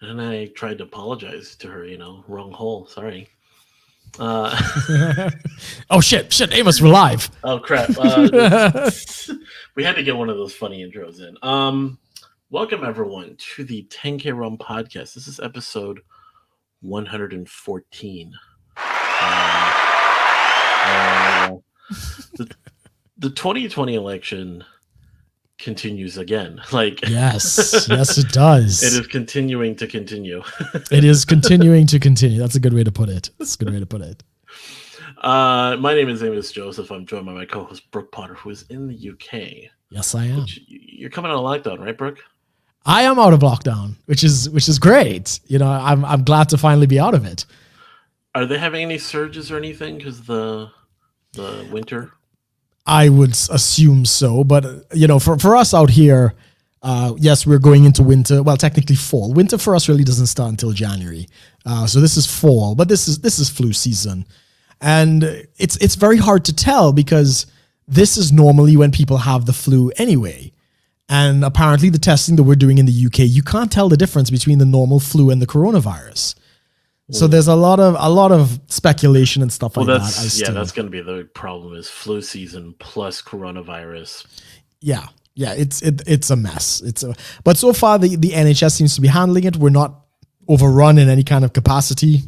And I tried to apologize to her, wrong hole. Sorry. Uh, Oh shit, Amos, we're live. oh crap. We had to get one of those funny intros in. Welcome everyone to the 10K Rum podcast. This is episode 114. Uh, the, the 2020 election continues again. Yes, it it does. is continuing to continue. It is continuing to continue. That's a good way to put it. My name is Amos Joseph. I'm joined by my co-host Brook Potter, who is in the UK. Yes, I am. Which you're coming out of lockdown, right, Brooke? I am out of lockdown, which is great. I'm glad to finally be out of it. Are they having any surges or anything because the winter? I would assume so, but for us out here, yes, we're going into winter. Well, technically fall. Winter for us really doesn't start until January, so this is fall. But this is flu season, and it's very hard to tell because this is normally when people have the flu anyway. And apparently, the testing that we're doing in the UK, you can't tell the difference between the normal flu and the coronavirus. So there's a lot of speculation and stuff like that. That's going to be the problem: is flu season plus coronavirus. Yeah, it's a mess. But so far the NHS seems to be handling it. We're not overrun in any kind of capacity.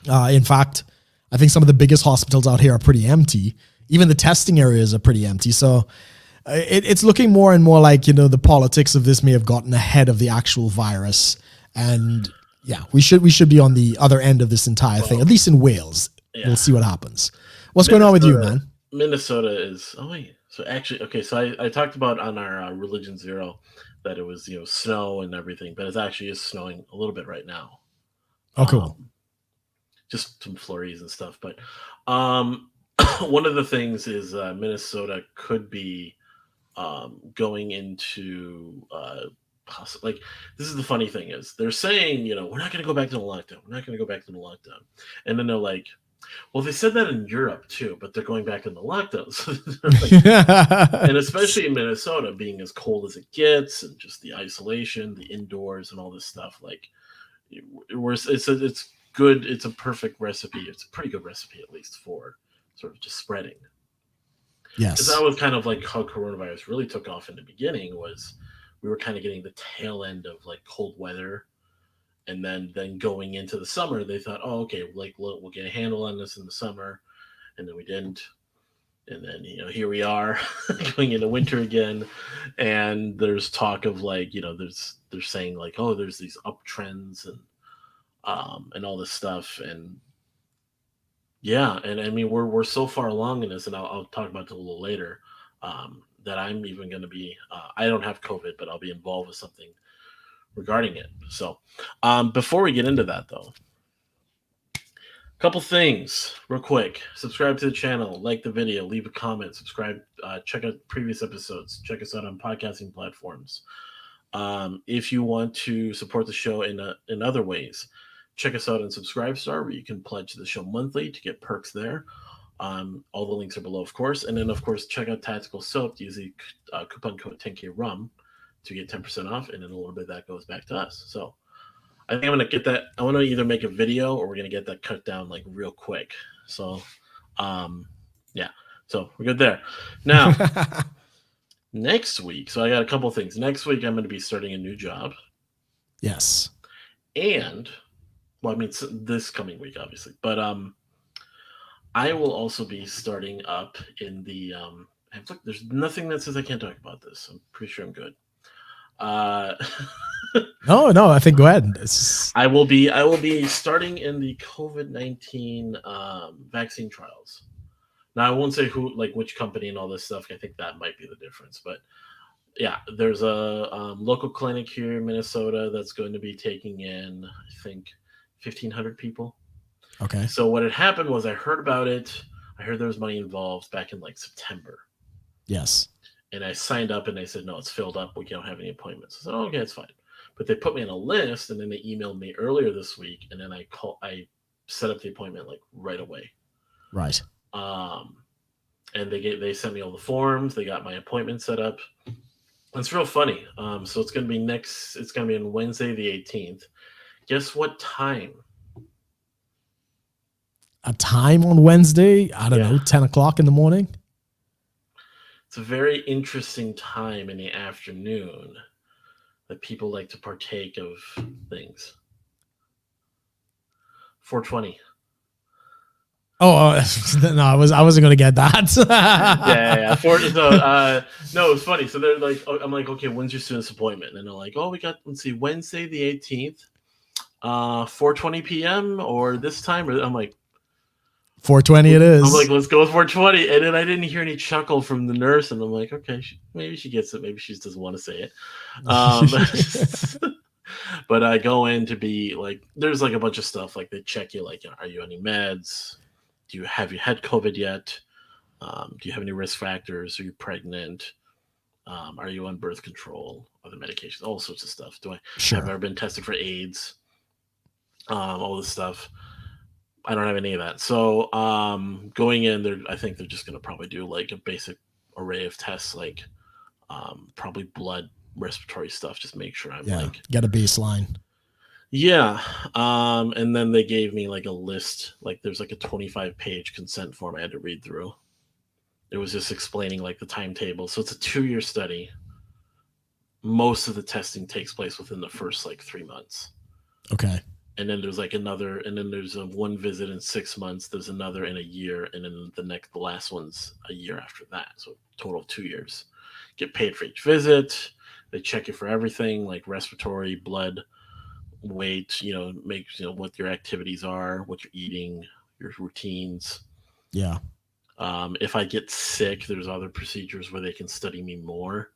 In fact, I think some of the biggest hospitals out here are pretty empty. Even the testing areas are pretty empty. So it's looking more and more like the politics of this may have gotten ahead of the actual virus. And yeah, we should be on the other end of this entire thing, at least in Wales. Yeah. We'll see what happens. What's going on with you, man? Minnesota is. Oh wait. So actually, okay. So I talked about on our Religion Zero that it was snow and everything, but it actually is snowing a little bit right now. Oh, cool. Just some flurries and stuff, but one of the things is Minnesota could be going into like, this is the funny thing is they're saying we're not going to go back to the lockdown, and then they're like, well, they said that in Europe too, but they're going back in the lockdowns. And especially in Minnesota, being as cold as it gets, and just the isolation, the indoors, and all this stuff, like it's good. It's a perfect recipe. It's a pretty good recipe, at least, for sort of just spreading. Yes, because that was kind of like how coronavirus really took off in the beginning. Was we were kind of getting the tail end of like cold weather, and then going into the summer, they thought, oh, okay, like we'll get a handle on this in the summer, and then we didn't, and then here we are going into winter again, and there's talk of like they're saying like, oh, there's these uptrends and all this stuff, and yeah, and I mean we're so far along in this, and I'll talk about it a little later. That I'm even going to be. I don't have COVID, but I'll be involved with something regarding it. So, before we get into that, though, a couple things real quick. Subscribe to the channel, like the video, leave a comment, subscribe, check out previous episodes, check us out on podcasting platforms. If you want to support the show in other ways, check us out on Subscribestar, where you can pledge the show monthly to get perks there. All the links are below, of course. And then, of course, check out Tactical Soap. Use the coupon code 10K Rum to get 10% off. And then a little bit of that goes back to us. So I think I'm going to get that. I want to either make a video or we're going to get that cut down like real quick. So, yeah. So we're good there. Now, next week. So I got a couple things. Next week, I'm going to be starting a new job. Yes. And, well, I mean, this coming week, obviously. But, I will also be starting up in the. Look, there's nothing that says I can't talk about this. I'm pretty sure I'm good. No. I think go ahead. I will be starting in the COVID-19 vaccine trials. Now I won't say who, like which company and all this stuff. I think that might be the difference. But yeah, there's a local clinic here in Minnesota that's going to be taking in, I think, 1,500 people. Okay. So what had happened was I heard about it. I heard there was money involved back in like September. Yes. And I signed up and they said, no, it's filled up. We don't have any appointments. I said, oh, okay, it's fine. But they put me on a list, and then they emailed me earlier this week, and then I set up the appointment like right away. Right. And they sent me all the forms. They got my appointment set up. It's real funny. So it's gonna be next. It's gonna be on Wednesday the 18th. Guess what time? A time on Wednesday? I don't Yeah, know, 10 o'clock in the morning. it's a very interesting time in the afternoon that people like to partake of things. 4:20. Oh, no, I wasn't gonna get Yeah. that. No, it's funny. So they're like, I'm like, okay, when's your soonest appointment? And they're like, oh, we got, let's see, Wednesday the 18th, 4:20 p.m. or this time. Or I'm like, 4:20 it is. let's go with 4:20. And then I didn't hear any chuckle from the nurse, and I'm like, okay, maybe she gets it. Maybe she just doesn't want to say it. Um, but I go in to be like, there's like a bunch of stuff. Like they check you, like, are you on any meds? Have you had COVID yet? Do you have any risk factors? Are you pregnant? Are you on birth control? Other medications? All sorts of stuff. Have I Sure. ever been tested for AIDS? All this stuff. I don't have any of that. So going in, I think they're just going to probably do like a basic array of tests, like probably blood, respiratory stuff. Just make sure I'm Yeah. like, Get a baseline. yeah. And then they gave me like a list. Like there's like a 25-page consent form I had to read through. It was just explaining like the timetable. So it's a 2-year study. Most of the testing takes place within the first like 3 months. Okay. And then there's like another, and then there's a one visit in 6 months. There's another in a year, and then the last one's a year after that. So total of 2 years. Get paid for each visit. They check you for everything like respiratory, blood, weight. What your activities are, what you're eating, your routines. Yeah. If I get sick, there's other procedures where they can study me more.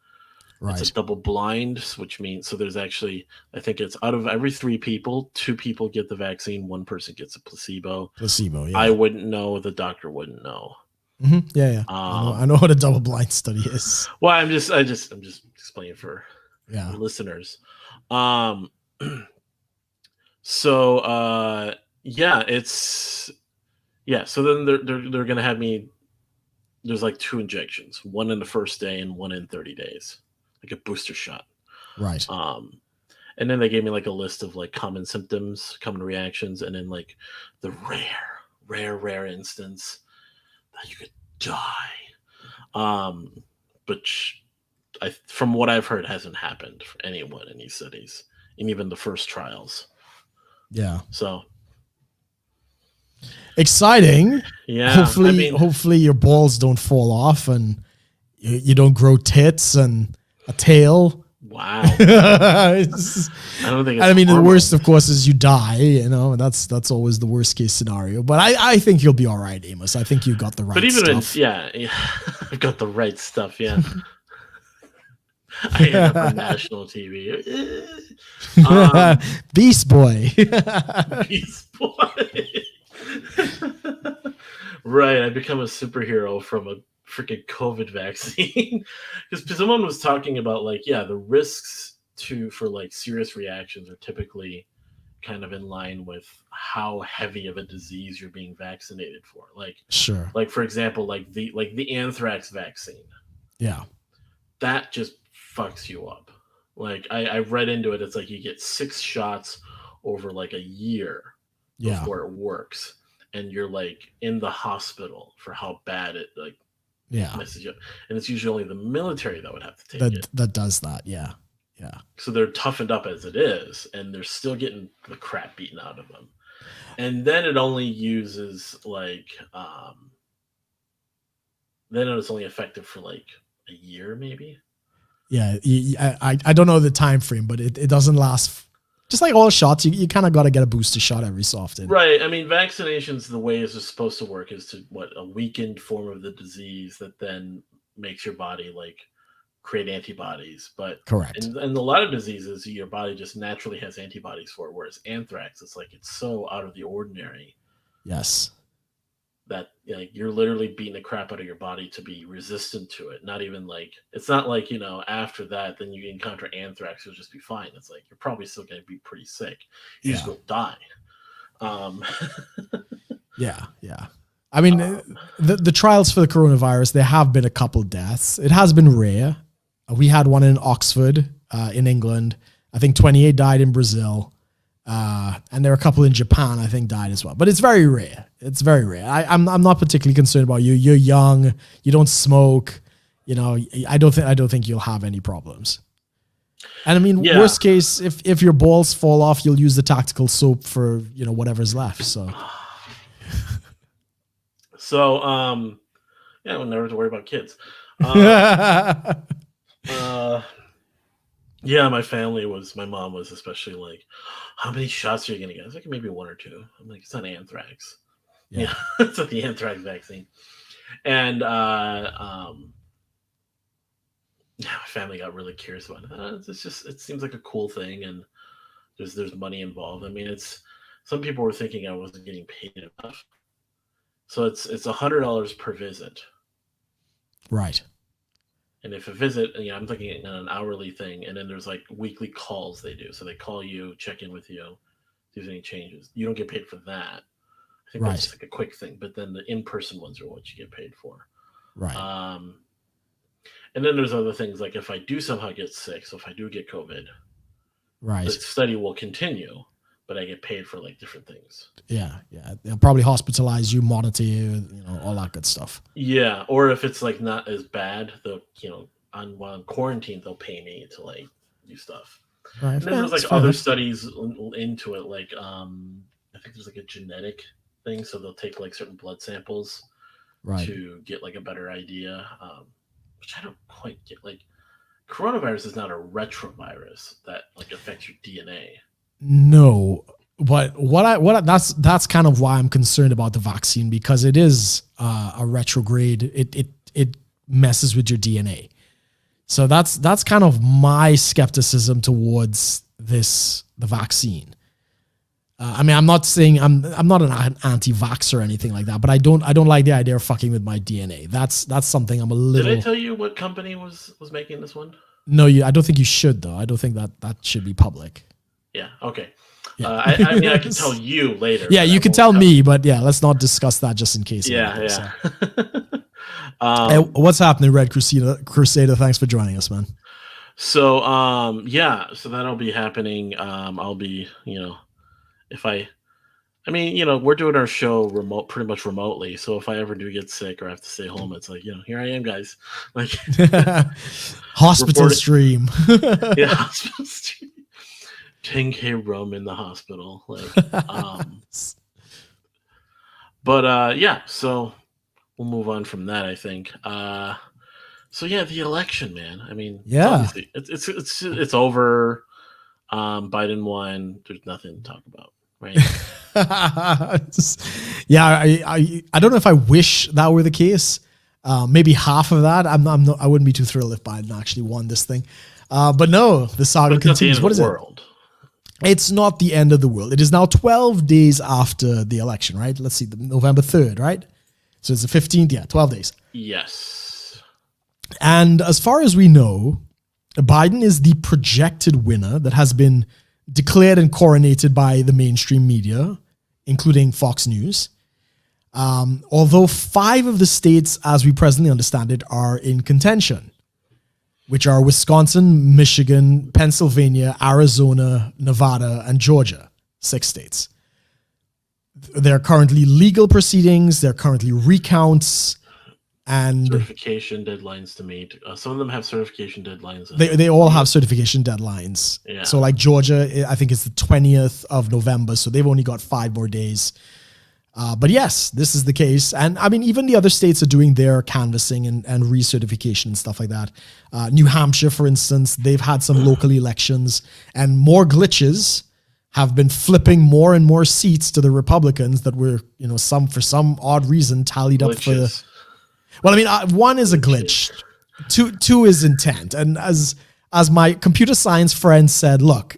It's a Right. double blind, which means so there's actually, I think it's out of every 3 people, 2 people get the vaccine, one person gets a placebo. Placebo. I Yeah. wouldn't know, the doctor wouldn't know. Yeah. Yeah. I know Um, what a double blind study is. well, I'm just explaining for Yeah. listeners. Um, so yeah, so then they're gonna have me. There's like 2 injections, one in the first day and one in 30 days, like a booster shot. Right. Um, and then they gave me like a list of like common symptoms, common reactions, and then like the rare instance that you could die. Um, but from what I've heard, hasn't happened for anyone in these studies, and even the first trials. Yeah. So Exciting. yeah, I Hopefully, mean, hopefully your balls don't fall off and you don't grow tits and a tail. wow. It's- I don't think it's. I mean, the worst, hormones. of course, is you die. And that's always the worst case scenario. But I think you'll be all right, Amos. I think you got the right But even stuff. yeah, I've got the right stuff. Yeah, I end up on national TV. Beast Boy. Beast Boy. Right, I become a superhero from a freaking COVID vaccine because someone was talking about like, yeah, the risks for like serious reactions are typically kind of in line with how heavy of a disease you're being vaccinated for. Sure. Like for example, like the anthrax vaccine Yeah. that just fucks you up. Like I read into it, it's like you get 6 shots over like a year Yeah. before it works, and you're like in the hospital for how bad it like Yeah. messes you up. And it's usually only the military that would have to take it. That does that. Yeah. Yeah. So they're toughened up as it is, and they're still getting the crap beaten out of them. And then it only uses like then it's only effective for like a year maybe. Yeah. I don't know the time frame, but it doesn't last. Just like all shots, you kind of got to get a booster shot every so often. Right. I mean, vaccinations, the way it's supposed to work is to a weakened form of the disease that then makes your body like create antibodies. But Correct. in a lot of diseases, your body just naturally has antibodies for it. Whereas anthrax, it's like it's so out of the ordinary Yes. that like you're literally beating the crap out of your body to be resistant to it. Not even like it's not like after that then you encounter anthrax, you'll just be fine. It's like you're probably still going to be pretty sick. You just Yeah. will die. Yeah. Yeah. I mean, the trials for the coronavirus, there have been a couple deaths. It has been rare. We had one in Oxford, in England. I think 28 died in Brazil. And there are a couple in Japan, I think, died as well. But it's very rare. It's very rare. I'm not particularly concerned about you. You're young. You don't smoke. You know, I don't think you'll have any problems. And I mean, worst case, if your balls fall off, you'll use the tactical soap for, you know, whatever's left. So, yeah, we'll never have to worry about kids. Yeah, my mom was especially like, how many shots are you gonna get? I was like, maybe 1 or 2. I'm like, it's not anthrax. Yeah, it's not the anthrax vaccine. And my family got really curious about it. It seems like a cool thing, and there's money involved. I mean, some people were thinking I wasn't getting paid enough. So it's $100 per visit. Right. And if a visit, you know, I'm looking at an hourly thing, and then there's like weekly calls they do. So they call you, check in with you, if there's any changes. You don't get paid for that. I think that's just like a quick thing. But then the in-person ones are what you get paid for. Right. And then there's other things like if I do somehow get sick, so if I do get COVID, right, the study will continue, but I get paid for like different things. Yeah. They'll probably hospitalize you, monitor you, you know, all that good stuff. Yeah, or if it's like not as bad, they'll, you know, while I'm quarantined, they'll pay me to like do stuff. Right. And then there's like other studies into it, like I think there's like a genetic thing, so they'll take like certain blood samples to get like a better idea. Which I don't quite get. Like, coronavirus is not a retrovirus that like affects your DNA. No, but that's kind of why I'm concerned about the vaccine, because it is a retrograde. It messes with your DNA. So that's kind of my skepticism towards the vaccine. I mean, I'm not saying I'm not an anti-vax or anything like that, but I don't like the idea of fucking with my DNA. That's something I'm a little. Did I tell you what company was making this one? No, I don't think you should though. I don't think that should be public. Yeah. Okay. Yeah. I mean, I can tell you later. Yeah, you can tell me, but yeah, let's not discuss that just in case. Yeah. Hey, what's happening, Red Crusader? Thanks for joining us, man. So so that'll be happening. I'll be, you know. I mean, you know, we're doing our show pretty much remotely. So if I ever do get sick or have to stay home, it's like, you know, here I am, guys. Like hospital stream. Yeah, hospital stream. 10K Rum in the hospital. Like, but yeah, so we'll move on from that, I think. So yeah, the election, man. I mean, yeah, it's over. Biden won. There's nothing to talk about. Right. Yeah, I don't know if I wish that were the case. Maybe half of that. I wouldn't be too thrilled if Biden actually won this thing. But no, the saga continues. What is it? It's not the end of the world. It is now 12 days after the election, right? Let's see, November 3rd, right? So it's the 15th. Yeah, 12 days. Yes. And as far as we know, Biden is the projected winner that has been declared and coronated by the mainstream media, including Fox News. Although 5 of the states, as we presently understand it, are in contention, which are Wisconsin, Michigan, Pennsylvania, Arizona, Nevada, and Georgia. 6 states. There are currently legal proceedings. There are currently recounts. And certification deadlines to meet. Some of them have certification deadlines. They all have certification deadlines. Yeah. So like Georgia, I think it's the 20th of November. So they've only got 5 more days. But yes, this is the case. And I mean, even the other states are doing their canvassing and recertification and stuff like that. New Hampshire, for instance, they've had some local elections, and more glitches have been flipping more and more seats to the Republicans that were, you know, for some odd reason tallied up for the. Well, I mean, 1 is a glitch. Two is intent. And as my computer science friend said, look,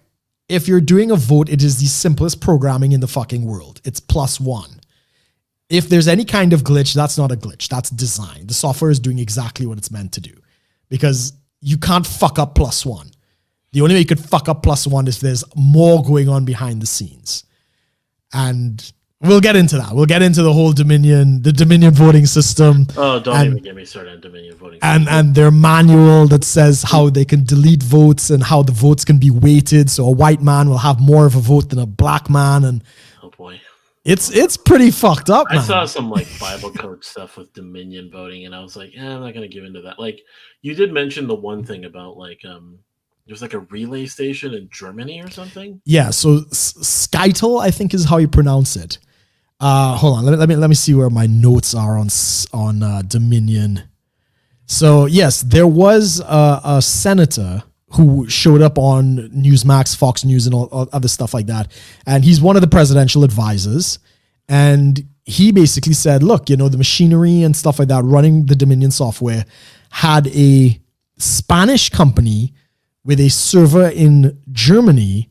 if you're doing a vote, it is the simplest programming in the fucking world. It's +1. If there's any kind of glitch, that's not a glitch. That's design. The software is doing exactly what it's meant to do, because you can't fuck up +1. The only way you could fuck up +1 is if there's more going on behind the scenes. And We'll get into that. We'll get into the whole Dominion voting system. Oh, don't even get me started on Dominion voting system. And their manual that says how they can delete votes and how the votes can be weighted. So a white man will have more of a vote than a black man. And oh boy, it's pretty fucked up, man. I saw some like Bible code stuff with Dominion voting, and I was like, I'm not gonna give into that. Like, you did mention the one thing about like there's like a relay station in Germany or something. Yeah, so Skytel, I think is how you pronounce it. Hold on, let me see where my notes are on Dominion. So yes, there was a senator who showed up on Newsmax, Fox News, and all other stuff like that, and he's one of the presidential advisors. And he basically said, look, the machinery and stuff like that running the Dominion software had a Spanish company with a server in Germany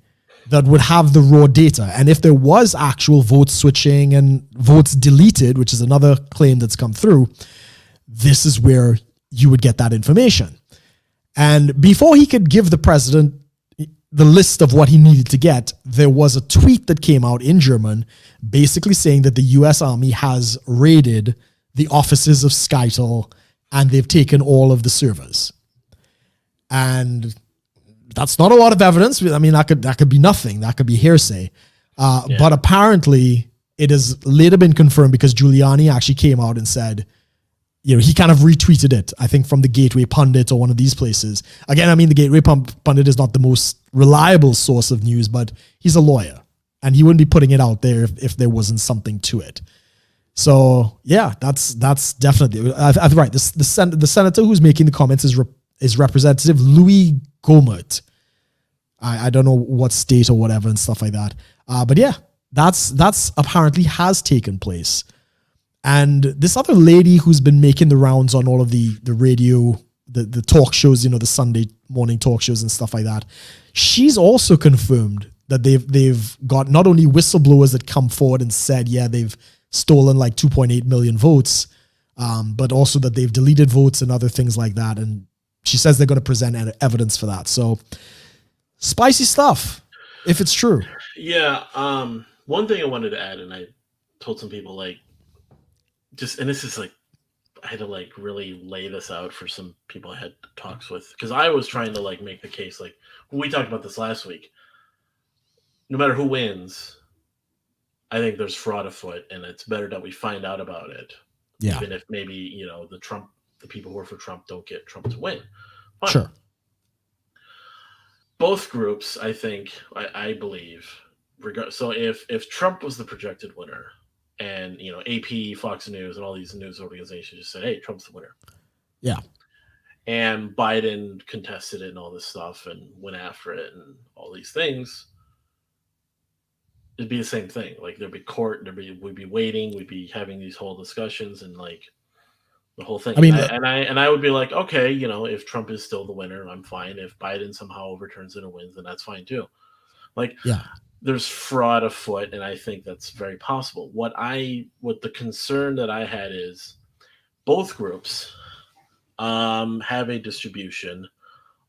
that would have the raw data. And if there was actual vote switching and votes deleted, which is another claim that's come through, this is where you would get that information. And before he could give the president the list of what he needed to get, there was a tweet that came out in German basically saying that the US Army has raided the offices of Skytel and they've taken all of the servers. And that's not a lot of evidence. I mean, that could be nothing. That could be hearsay. But apparently it has later been confirmed because Giuliani actually came out and said, he kind of retweeted it, I think from the Gateway Pundit or one of these places. Again, I mean, the Gateway Pundit is not the most reliable source of news, but he's a lawyer and he wouldn't be putting it out there if there wasn't something to it. So yeah, that's definitely right. The senator who's making the comments is Representative Louis Gohmert. I don't know what state or whatever and stuff like that. But yeah, that's apparently has taken place. And this other lady who's been making the rounds on all of the radio, the talk shows, the Sunday morning talk shows and stuff like that, she's also confirmed that they've got not only whistleblowers that come forward and said, yeah, they've stolen like 2.8 million votes, but also that they've deleted votes and other things like that. And she says they're going to present evidence for that. So spicy stuff, if it's true. Yeah. One thing I wanted to add, and I told some people and this is like, I had to like really lay this out for some people I had talks with, because I was trying to like make the case, like when we talked about this last week, no matter who wins, I think there's fraud afoot, and it's better that we find out about it. Yeah. Even if maybe, the people who are for Trump don't get Trump to win. Fine. Sure. Both groups, I think, I believe, so if Trump was the projected winner, and AP, Fox News, and all these news organizations just said, hey, Trump's the winner. Yeah. And Biden contested it and all this stuff and went after it and all these things, it'd be the same thing. Like there'd be court, we'd be waiting, we'd be having these whole discussions and like the whole thing. I mean, and I would be like, okay, if Trump is still the winner, I'm fine. If Biden somehow overturns it and wins, then that's fine too. Like, yeah. There's fraud afoot, and I think that's very possible. What the concern that I had is both groups have a distribution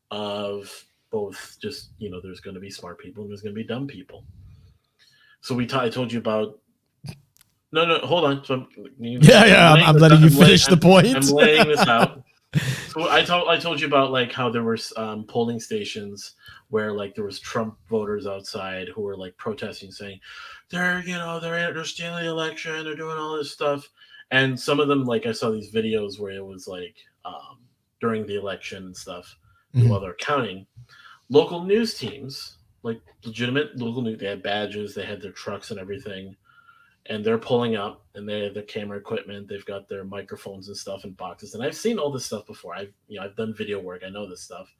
of both. Just there's going to be smart people and there's going to be dumb people. So I told you about. No, hold on. So I'm letting you finish the point. I'm laying this out. So I told you about like how there were polling stations where like there was Trump voters outside who were like protesting, saying they're stealing the election, they're doing all this stuff, and some of them, like I saw these videos where it was like during the election and stuff, while they're counting, local news teams, like legitimate local news, they had badges, they had their trucks and everything. And they're pulling up, and they have their camera equipment. They've got their microphones and stuff in boxes. And I've seen all this stuff before. I've done video work. I know this stuff.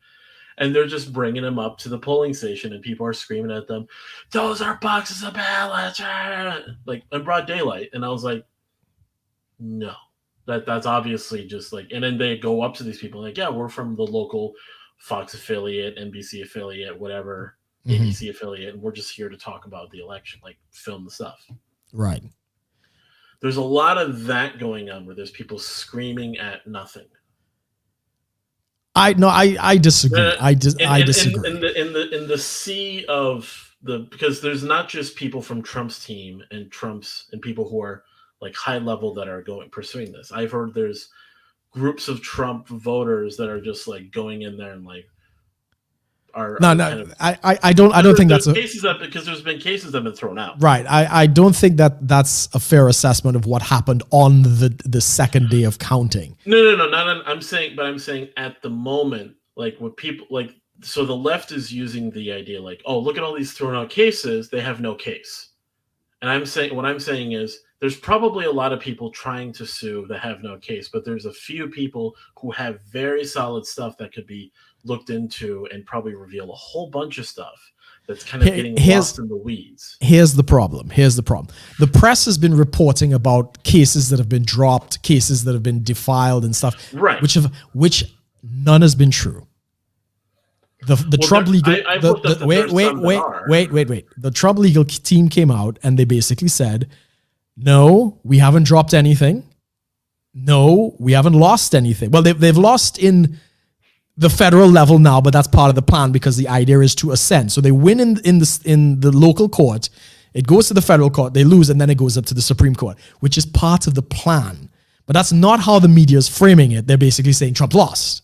And they're just bringing them up to the polling station, and people are screaming at them, "Those are boxes of ballots!" Like in broad daylight. And I was like, no, that's obviously just like. And then they go up to these people like, yeah, we're from the local Fox affiliate, NBC affiliate, whatever, ABC affiliate, and we're just here to talk about the election, like film the stuff. Right. There's a lot of that going on where there's people screaming at nothing. I disagree. I disagree. In the sea of because there's not just people from Trump's team and people who are like high level that are pursuing this. I've heard there's groups of Trump voters that are just like going in there and like I don't think that's because there's been cases that have been thrown out. Right. I don't think that that's a fair assessment of what happened on the second day of counting. No, I'm saying at the moment, like what people like, so the left is using the idea like, oh, look at all these thrown out cases, they have no case. And what I'm saying is there's probably a lot of people trying to sue that have no case, but there's a few people who have very solid stuff that could be looked into and probably reveal a whole bunch of stuff that's kind of getting lost in the weeds. Here's the problem. The press has been reporting about cases that have been dropped, cases that have been defiled and stuff, right? Which none has been true. The Trump legal wait. The Trump legal team came out and they basically said, no, we haven't dropped anything. No, we haven't lost anything. Well, they've lost in the federal level now, but that's part of the plan because the idea is to ascend. So they win in the local court, it goes to the federal court, they lose, and then it goes up to the Supreme Court, which is part of the plan. But that's not how the media is framing it. They're basically saying Trump lost.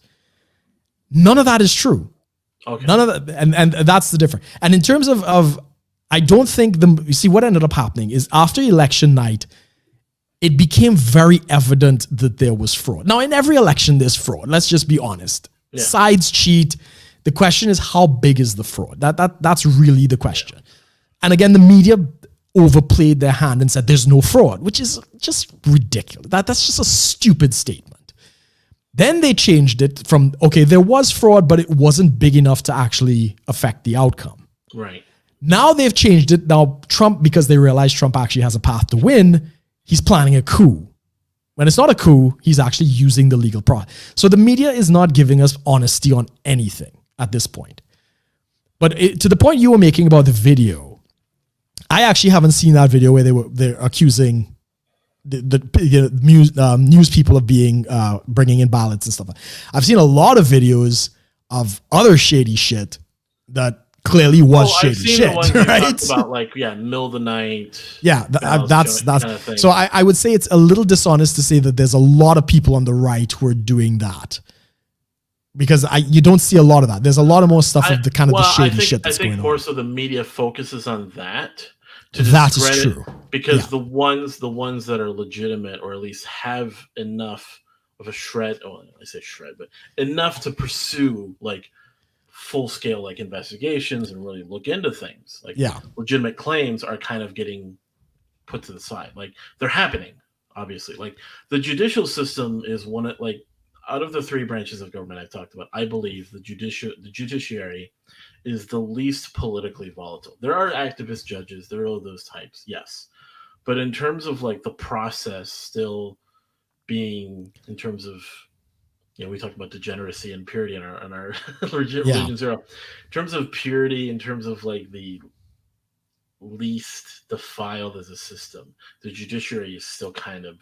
None of that is true. Okay. None of that, and that's the difference. And in terms of I don't think you see what ended up happening is after election night, it became very evident that there was fraud. Now, in every election, there's fraud. Let's just be honest. Yeah. Sides cheat. The question is, how big is the fraud? That's really the question. Yeah. And again, the media overplayed their hand and said there's no fraud, which is just ridiculous. That's just a stupid statement. Then they changed it from, okay, there was fraud, but it wasn't big enough to actually affect the outcome. Right. Now they've changed it. Now Trump, because they realize Trump actually has a path to win, he's planning a coup. When it's not a coup, he's actually using the legal process. So the media is not giving us honesty on anything at this point. But to the point you were making about the video, I actually haven't seen that video where they're accusing the news people of being bringing in ballots and stuff. I've seen a lot of videos of other shady shit that clearly was shady shit, the ones right? About like middle of the night. Yeah, that's kind of so. I would say it's a little dishonest to say that there's a lot of people on the right who are doing that, because you don't see a lot of that. There's a lot of more stuff of the kind of the shady shit that's going on. I think more so the media focuses on that. That is true, because the ones that are legitimate or at least have enough of a shred. Oh, I say shred, but enough to pursue like full scale like investigations and really look into things. Like legitimate claims are kind of getting put to the side. Like they're happening, obviously. Like the judicial system is one of like out of the three branches of government I've talked about, I believe the judiciary is the least politically volatile. There are activist judges, there are those types, yes. But in terms of like the process still being in terms of we talked about degeneracy and purity in our Religion Zero. In terms of purity, in terms of like the least defiled as a system, the judiciary is still kind of,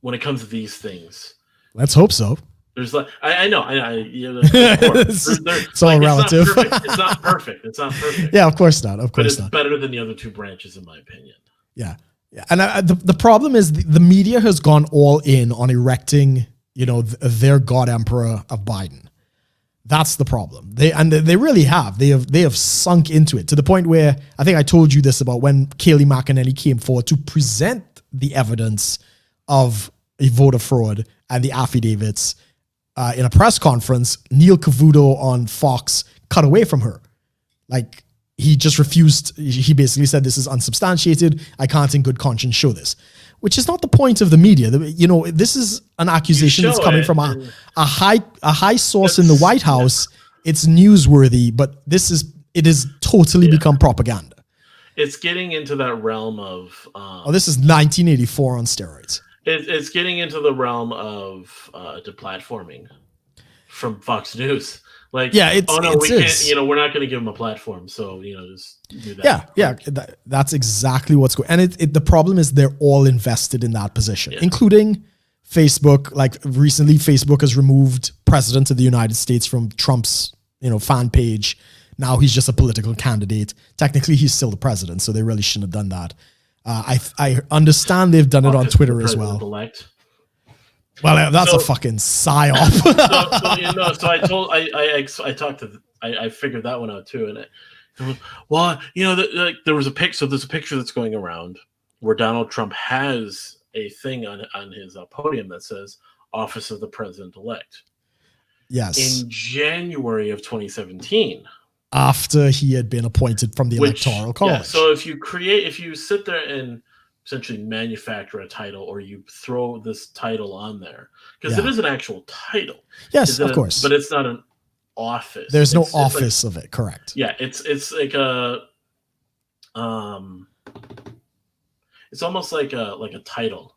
when it comes to these things. Let's hope so. There's like I know. It's all relative. It's not perfect. Yeah, of course not. Of course but it's better than the other two branches, in my opinion. Yeah. And the problem is the media has gone all in on erecting their God Emperor of Biden. That's the problem. They really have. They have sunk into it to the point where I think I told you this about when Kayleigh McEnany came forward to present the evidence of a voter fraud and the affidavits in a press conference. Neil Cavuto on Fox cut away from her. Like he just refused. He basically said, this is unsubstantiated. I can't in good conscience show this. Which is not the point of the media. This is an accusation that's coming from a high source in the White House. It's newsworthy, but it is totally become propaganda. It's getting into that realm of. This is 1984 on steroids. It's getting into the realm of deplatforming from Fox News. Like, we can't. We're not going to give them a platform, so just do that. Yeah. That's exactly what's going. And the problem is they're all invested in that position, including Facebook. Like recently, Facebook has removed President of the United States from Trump's fan page Now he's just a political candidate. Technically, he's still the president, so they really shouldn't have done that. I understand they've done it on Twitter as well. Elect. Well, that's a fucking psyop. I figured that one out too, and there was a pic. So there's a picture that's going around where Donald Trump has a thing on his podium that says "Office of the President-elect." Yes. In January of 2017, after he had been appointed from the Electoral College. Yeah. So if you sit there and essentially manufacture a title, or you throw this title on there, because it is an actual title. Yes, of course. But it's not an office. There's no office of it, correct. Yeah, it's like a it's almost like a title.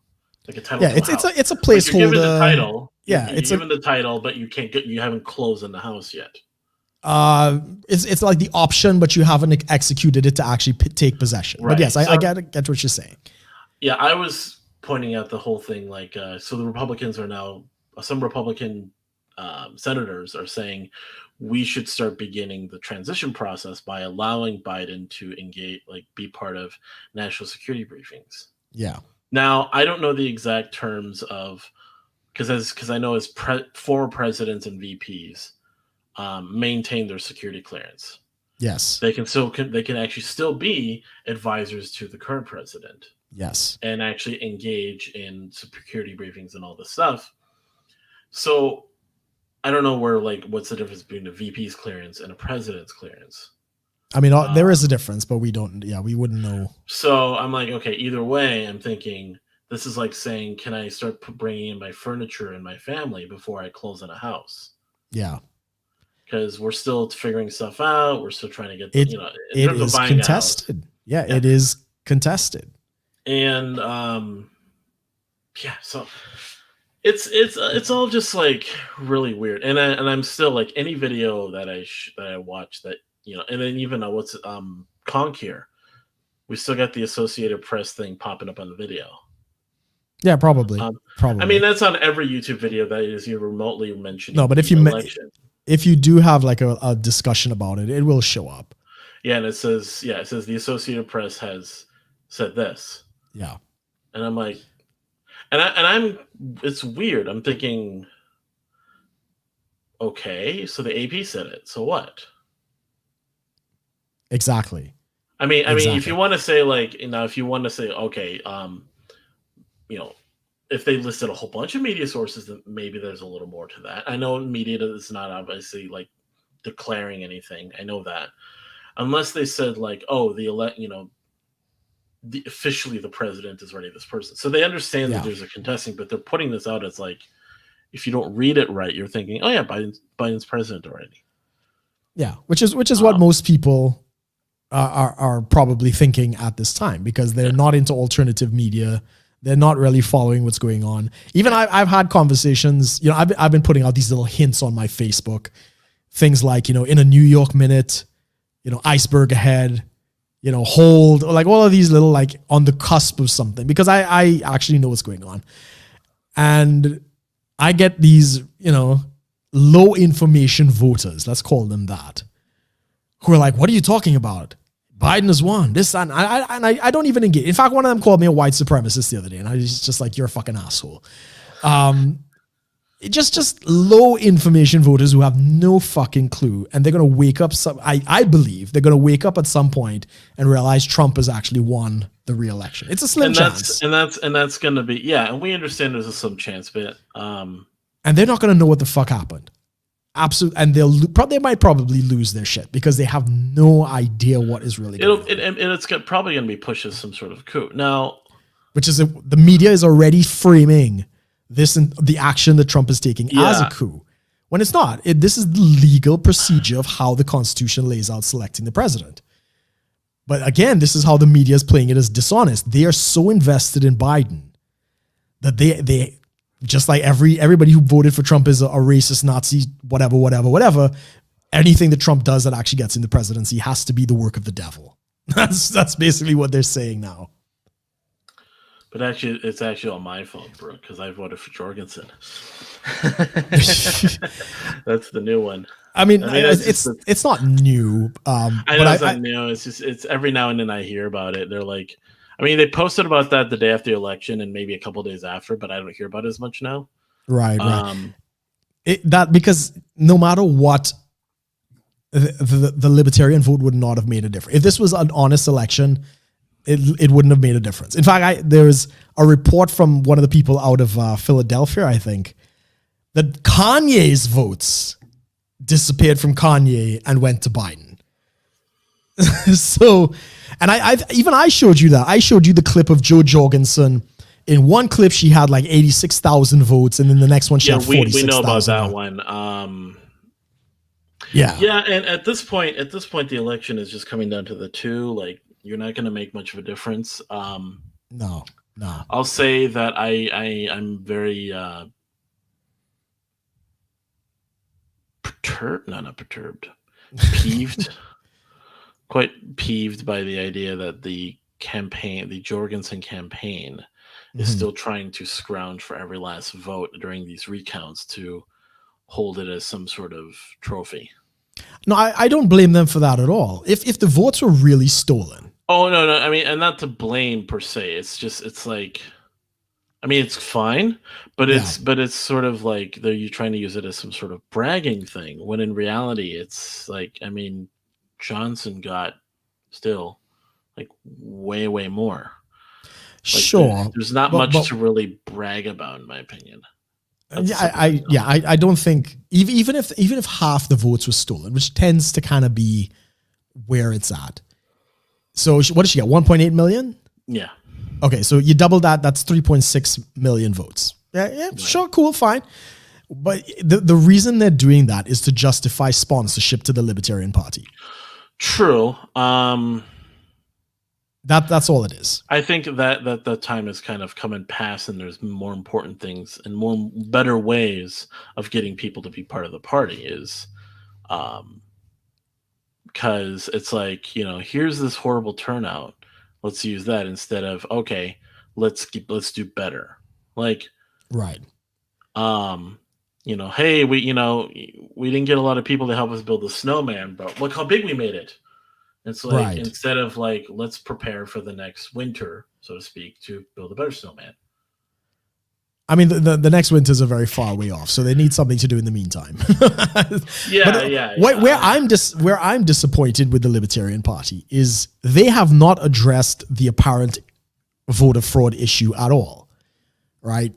Like a title. Yeah, it's a placeholder. You're given the title. Yeah, you're given the title, but you haven't closed in the house yet. It's like the option, but you haven't executed it to actually take possession. Right. But yes, I get what you're saying. Yeah, I was pointing out the whole thing, like, so the Republicans are now, some Republican senators are saying we should start beginning the transition process by allowing Biden to engage, like, be part of national security briefings. Yeah. Now, I don't know the exact terms of, because I know as former presidents and VPs maintain their security clearance. Yes. They can actually still be advisors to the current president. Yes. And actually engage in security briefings and all this stuff. So I don't know what's the difference between a VP's clearance and a president's clearance. I mean, there is a difference, but we wouldn't know. So I'm like, okay, either way, I'm thinking this is like saying, can I start bringing in my furniture and my family before I close on a house? Yeah. Because we're still figuring stuff out. We're still trying to get, it is contested. Yeah, it is contested. And so it's all just like really weird. And I'm still like, any video that I watch that, and then even what's Conk here, we still got the Associated Press thing popping up on the video. Yeah, probably. Probably. I mean, that's on every YouTube video that is even remotely mentioning. No, but if you do have like a discussion about it, it will show up. Yeah, and it says the Associated Press has said this. Yeah. And I'm like, it's weird. I'm thinking, okay, so the AP said it. So what? Exactly. I mean, if you want to say okay, if they listed a whole bunch of media sources, then maybe there's a little more to that. I know media is not obviously like declaring anything. I know that, unless they said like, oh, officially the president is running this person. So they understand that there's a contesting, but they're putting this out as like, if you don't read it right, you're thinking, oh yeah, Biden's president already. Yeah, which is what most people are probably thinking at this time, because they're not into alternative media. They're not really following what's going on. Even I've had conversations, I've been putting out these little hints on my Facebook, things like, in a New York minute, iceberg ahead, hold, like all of these little, like on the cusp of something, because I actually know what's going on. And I get these, low information voters, let's call them that, who are like, what are you talking about? Biden has won this, and I don't even engage. In fact, one of them called me a white supremacist the other day, and I was just like, you're a fucking asshole. Just low information voters who have no fucking clue, and they're gonna wake up. I believe they're gonna wake up at some point and realize Trump has actually won the re-election. It's a slim chance, and that's gonna be and we understand there's a slim chance, but and they're not gonna know what the fuck happened. Absolutely, and they might probably lose their shit because they have no idea what is really going on. It's probably going to be pushed as some sort of coup now, which is the media is already framing this and the action that Trump is taking as a coup, when it's not. This is the legal procedure of how the Constitution lays out selecting the president. But again, this is how the media is playing it as dishonest. They are so invested in Biden that they just like everybody who voted for Trump is a racist, Nazi, whatever. Anything that Trump does that actually gets in the presidency has to be the work of the devil. That's basically what they're saying now. But actually, it's actually all my fault, Brooke, because I voted for Jorgensen. That's the new one. I mean, I mean, that's just it's not new, I but know it's not new. It's just it's every now and then I hear about it. They're like, I mean, they posted about that the day after the election and maybe a couple days after, but I don't hear about it as much now. right. Um, That because no matter what, the libertarian vote would not have made a difference. If this was an honest election, it wouldn't have made a difference. In fact, there's a report from one of the people out of Philadelphia, I think, that Kanye's votes disappeared from Kanye and went to Biden. So, and I showed you that. I showed you the clip of Joe Jorgensen. In one clip, she had like 86,000 votes, and then the next one she had 46,000. we know about that one. Yeah, and at this point, the election is just coming down to the two. Like, you're not going to make much of a difference. No. I'll say that I'm very perturbed. No, not perturbed. Peeved. Quite peeved by the idea that the Jorgensen campaign, is still trying to scrounge for every last vote during these recounts to hold it as some sort of trophy. No, I don't blame them for that at all. If the votes were really stolen. Oh no, I mean, and not to blame per se. It's just it's like, I mean, it's fine, but it's sort of like you're trying to use it as some sort of bragging thing. When in reality, it's like, I mean, Johnson got still like way more. Like, sure, there's not much to really brag about, in my opinion. I don't think even if half the votes were stolen, which tends to kind of be where it's at. So what did she get? 1.8 million? Yeah. Okay, so you double that. That's 3.6 million votes. Yeah, right. Sure, cool, fine. But the reason they're doing that is to justify sponsorship to the Libertarian Party. True. That's all it is. I think that the time has kind of come and passed, and there's more important things and better ways of getting people to be part of the party. Is because it's like, here's this horrible turnout. Let's use that instead of, okay, let's do better. Like, right. Hey, we didn't get a lot of people to help us build the snowman, but look how big we made it. It's like, right. Instead of like, let's prepare for the next winter, so to speak, to build a better snowman. I mean, the next winters are very far away off, so they need something to do in the meantime. Where I'm disappointed with the Libertarian Party is they have not addressed the apparent voter fraud issue at all, right?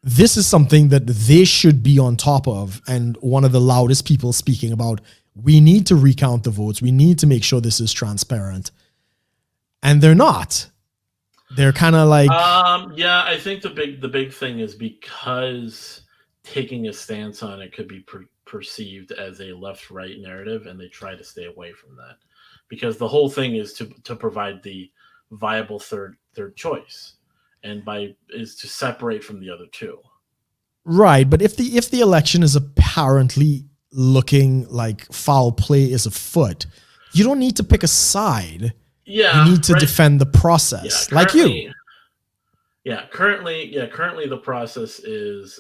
This is something that they should be on top of, and one of the loudest people speaking about, we need to recount the votes. We need to make sure this is transparent. And they're not. They're kind of like... I think the big thing is because taking a stance on it could be perceived as a left-right narrative, and they try to stay away from that. Because the whole thing is to provide the viable third choice, and is to separate from the other two. Right, but if the election is apparently looking like foul play is afoot, you don't need to pick a side. Yeah, you need to defend the process, like you. Yeah, currently the process is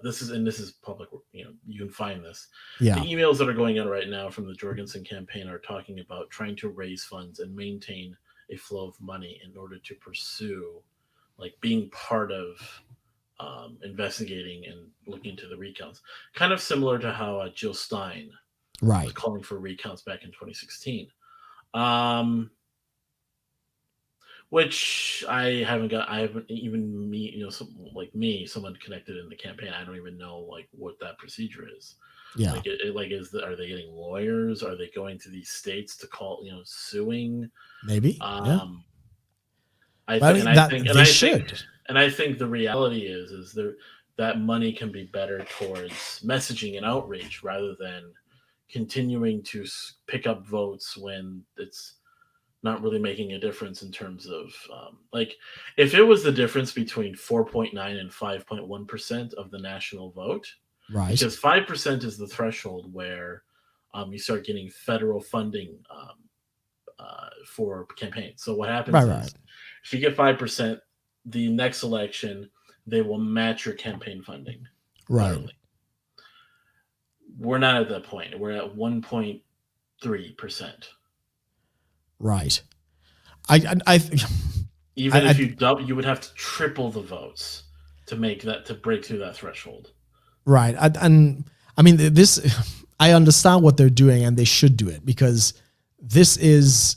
this is public. You can find this. Yeah. The emails that are going out right now from the Jorgensen campaign are talking about trying to raise funds and maintain a flow of money in order to pursue, like, being part of investigating and looking into the recounts. Kind of similar to how Jill Stein was calling for recounts back in 2016. Which I haven't even someone connected in the campaign. I don't even know like what that procedure is. Yeah. Are they getting lawyers? Are they going to these states to call, suing? Maybe. I think the reality is that money can be better towards messaging and outreach rather than continuing to pick up votes when it's not really making a difference in terms of if it was the difference between 4.9 and 5.1% of the national vote, right? Because 5% is the threshold where you start getting federal funding for campaigns. So what happens is if you get 5%, the next election they will match your campaign funding. Right. Literally. We're not at that point. We're at 1.3%. Right. Even if you double, you would have to triple the votes to break through that threshold. Right. And I mean, I understand what they're doing, and they should do it, because this is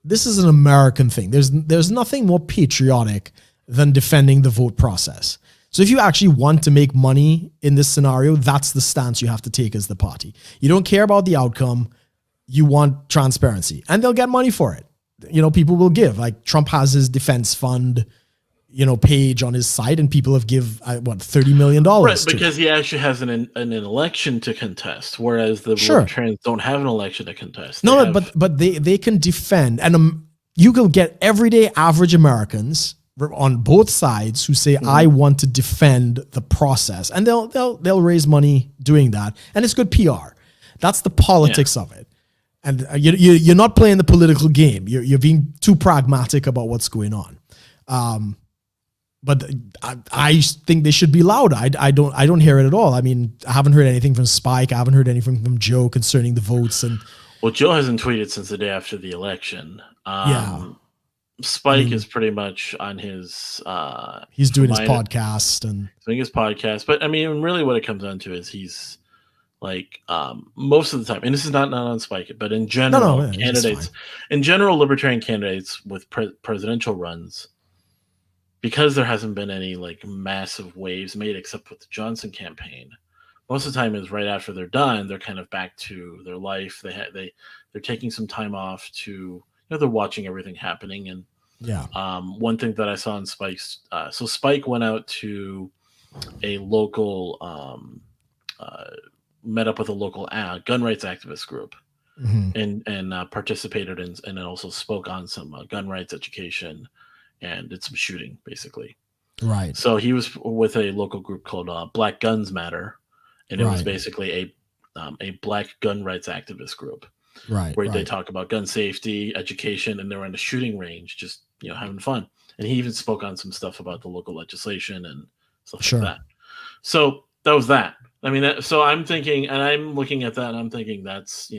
an American thing. There's nothing more patriotic than defending the vote process. So if you actually want to make money in this scenario, that's the stance you have to take as the party. You don't care about the outcome. You want transparency, and they'll get money for it. People will give. Like, Trump has his defense fund, page on his site, and people have $30 million. Right, because he actually has an election to contest, whereas the Libertarians don't have an election to contest. But they can defend, and you can get everyday average Americans on both sides who say, I want to defend the process, and they'll raise money doing that, and it's good PR. That's the politics of it. And you're not playing the political game. You're being too pragmatic about what's going on. But I think they should be louder. I don't hear it at all. I mean, I haven't heard anything from Spike. I haven't heard anything from Joe concerning the votes. And well, Joe hasn't tweeted since the day after the election. Spike is pretty much on his. He's doing his podcast But I mean, really, what it comes down to is he's like most of the time, and this is not on Spike, but in general, libertarian candidates with presidential runs, because there hasn't been any like massive waves made except with the Johnson campaign. Most of the time is right after they're done, they're kind of back to their life. They're taking some time off to, they're watching everything happening. And one thing that I saw in Spike's, so Spike went out to a local, met up with a local gun rights activist group, and participated in, and also spoke on some gun rights education, and did some shooting, basically. Right. So he was with a local group called Black Guns Matter, and it was basically a black gun rights activist group. Right. Where they talk about gun safety, education, and they were in a shooting range, just having fun. And he even spoke on some stuff about the local legislation and stuff like that. So that was that. I mean, so I'm thinking, and I'm looking at that, and I'm thinking that's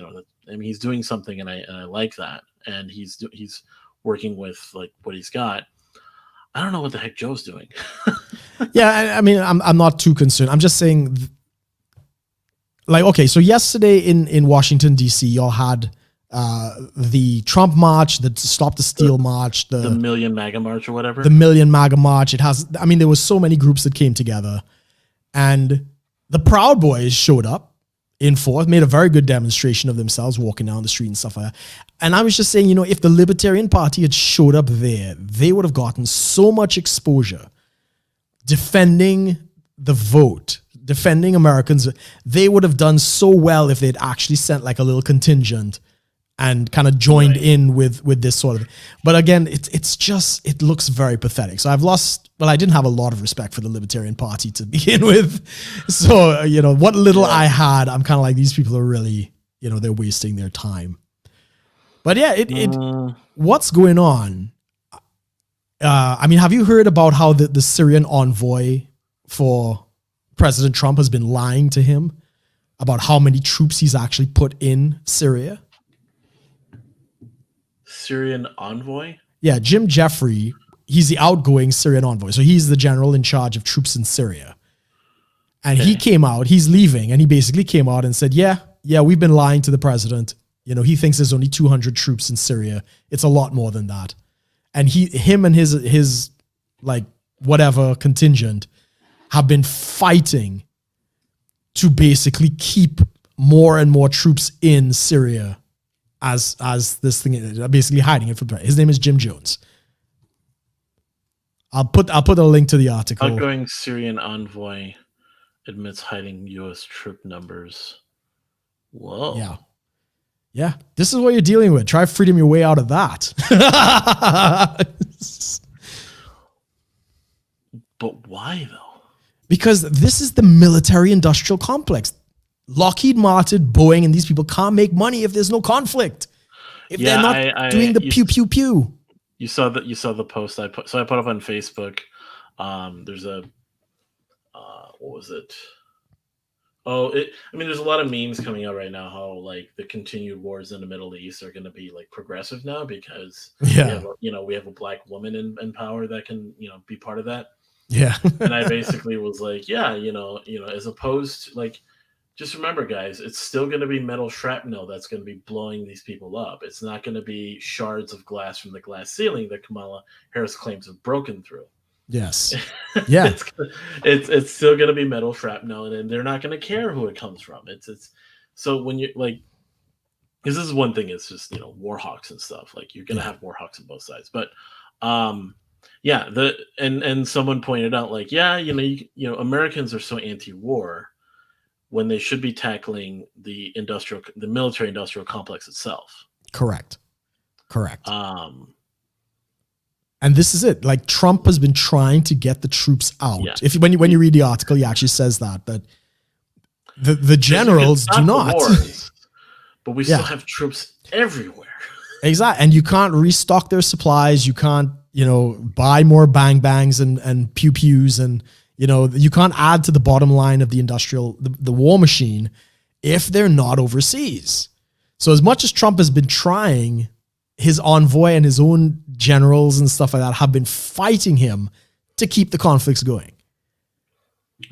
he's doing something, and I like that, and he's working with like what he's got. I don't know what the heck Joe's doing. I mean, I'm not too concerned. I'm just saying. Like, okay, so yesterday in Washington, D.C., y'all had the Trump march, the Stop the Steal march, the Million MAGA march or whatever. The Million MAGA march. There was so many groups that came together. And the Proud Boys showed up in force, made a very good demonstration of themselves walking down the street and stuff like that. And I was just saying, if the Libertarian Party had showed up there, they would have gotten so much exposure defending the vote, defending Americans. They would have done so well if they'd actually sent like a little contingent and kind of joined in with this sort of. But again, it looks very pathetic. So I didn't have a lot of respect for the Libertarian Party to begin with. So, what little I had, I'm kind of like, these people are really, they're wasting their time. But what's going on? I mean, have you heard about how the Syrian envoy for President Trump has been lying to him about how many troops he's actually put in Syria? Syrian envoy? Yeah, Jim Jeffrey, he's the outgoing Syrian envoy. So he's the general in charge of troops in Syria. And he came out, he's leaving, and he basically came out and said, yeah, we've been lying to the president. He thinks there's only 200 troops in Syria. It's a lot more than that. And him and his like whatever contingent have been fighting to basically keep more and more troops in Syria as this thing, basically hiding it from. His name is Jim Jones. I'll put a link to the article. Outgoing Syrian envoy admits hiding U.S. troop numbers. Whoa. Yeah. This is what you're dealing with. Try freedom your way out of that. But why though? Because this is the military-industrial complex. Lockheed Martin, Boeing, and these people can't make money if there's no conflict. If they're not doing the pew pew pew. You saw the post I put. So I put up on Facebook. There's a what was it? I mean, there's a lot of memes coming out right now how like the continued wars in the Middle East are going to be like progressive now because Yeah. we have a black woman in power that can be part of that. Yeah. And I basically was like, yeah, as opposed to like, just remember, guys, it's still going to be metal shrapnel that's going to be blowing these people up. It's not going to be shards of glass from the glass ceiling that Kamala Harris claims have broken through. Yes. Yeah. it's still going to be metal shrapnel, and they're not going to care who it comes from. It's so when you like, because this is one thing. It's just war hawks and stuff. Like you're going to have war hawks on both sides, but yeah. And someone pointed out like, yeah, Americans are so anti-war when they should be tackling the military industrial complex itself. Correct. And this is it. Like Trump has been trying to get the troops out. Yeah. When you read the article, he actually says that the generals do not. Wars, but we still have troops everywhere. Exactly. And you can't restock their supplies. You can't, buy more bang bangs and pew pews, and you can't add to the bottom line of the war machine if they're not overseas. So as much as Trump has been trying, his envoy and his own generals and stuff like that have been fighting him to keep the conflicts going.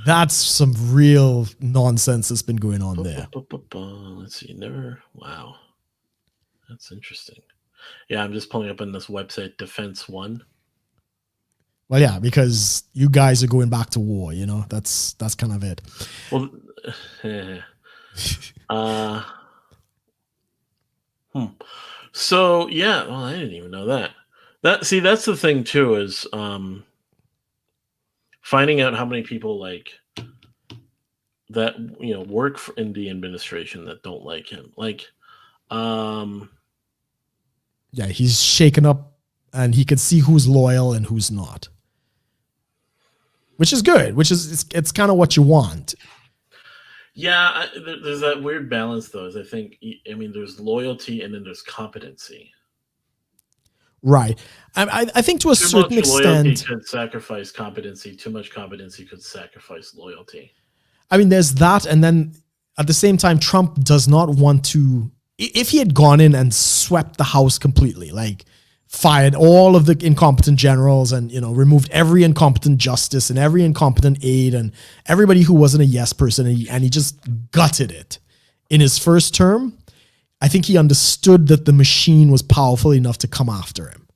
That's some real nonsense that's been going on there. Let's see. Wow. That's interesting. Yeah, I'm just pulling up on this website, Defense One. Well, yeah, because you guys are going back to war, that's kind of it. Well, So yeah, well, I didn't even know that. That's the thing too, is finding out how many people like that work in the administration that don't like him. Like, yeah, he's shaken up, and he can see who's loyal and who's not, which is good. It's kind of what you want. Yeah, there's that weird balance, though. Is I mean, there's loyalty and then there's competency. Right. I think to a certain extent, loyalty could sacrifice competency. Too much competency could sacrifice loyalty. I mean, there's that, and then at the same time, Trump does not want to. If he had gone in and swept the House completely, like fired all of the incompetent generals and removed every incompetent justice and every incompetent aide and everybody who wasn't a yes person, and he just gutted it in his first term, I think he understood that the machine was powerful enough to come after him.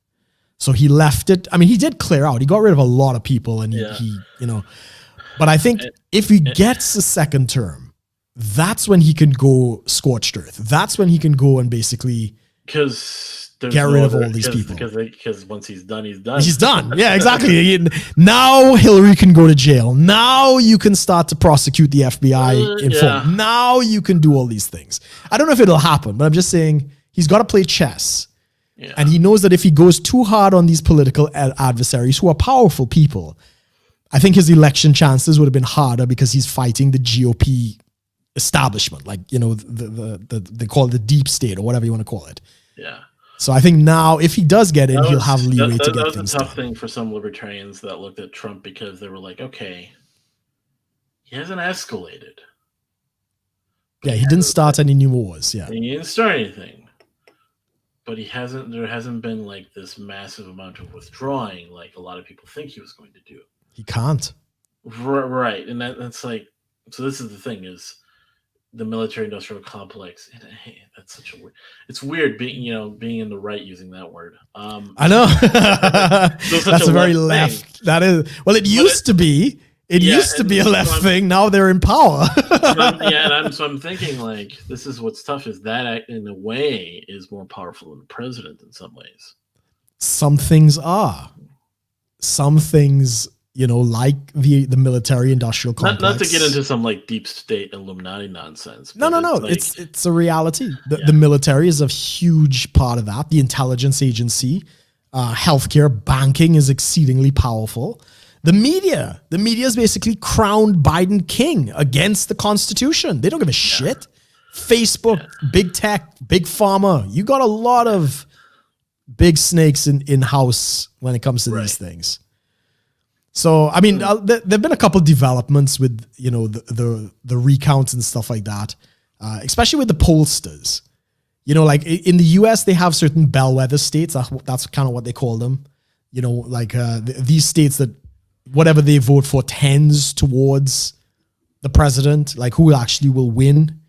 So he left it. I mean, he did clear out. He got rid of a lot of people, and he but I think if he gets a second term, that's when he can go scorched earth. That's when he can go and basically get rid of all these people. Because once he's done, he's done. He's done. Yeah, exactly. Now Hillary can go to jail. Now you can start to prosecute the FBI in full. Now you can do all these things. I don't know if it'll happen, but I'm just saying he's got to play chess. Yeah. And he knows that if he goes too hard on these political adversaries who are powerful people, I think his election chances would have been harder because he's fighting the GOP establishment, like, they call it the deep state or whatever you want to call it. Yeah. So I think now, if he does get in, he'll have leeway to get things done. That was a tough thing for some libertarians that looked at Trump, because they were like, okay, he hasn't escalated. Yeah, he didn't start any new wars. Yeah, he didn't start anything. But there hasn't been like this massive amount of withdrawing like a lot of people think he was going to do. He can't. Right. And that's like, so this is the thing, is the military industrial complex. That's such a weird. It's weird being in the right using that word. I know. That's a very left. That is. Well, it used to be. It used to be a left thing. Now they're in power. I'm thinking like, this is what's tough, is that in a way is more powerful than the president in some ways. Some things are. Some things, like the military industrial complex. Not to get into some like deep state Illuminati nonsense. No. It's a reality. The military is a huge part of that. The intelligence agency, healthcare, banking is exceedingly powerful. The media is basically crowned Biden king against the Constitution. They don't give a shit. Facebook, big tech, big pharma. You got a lot of big snakes in house when it comes to these things. So I mean, there've been a couple developments with the recounts and stuff like that, especially with the pollsters. Like in the U.S., they have certain bellwether states. That's kind of what they call them. Like these states that whatever they vote for tends towards the president, like who actually will win.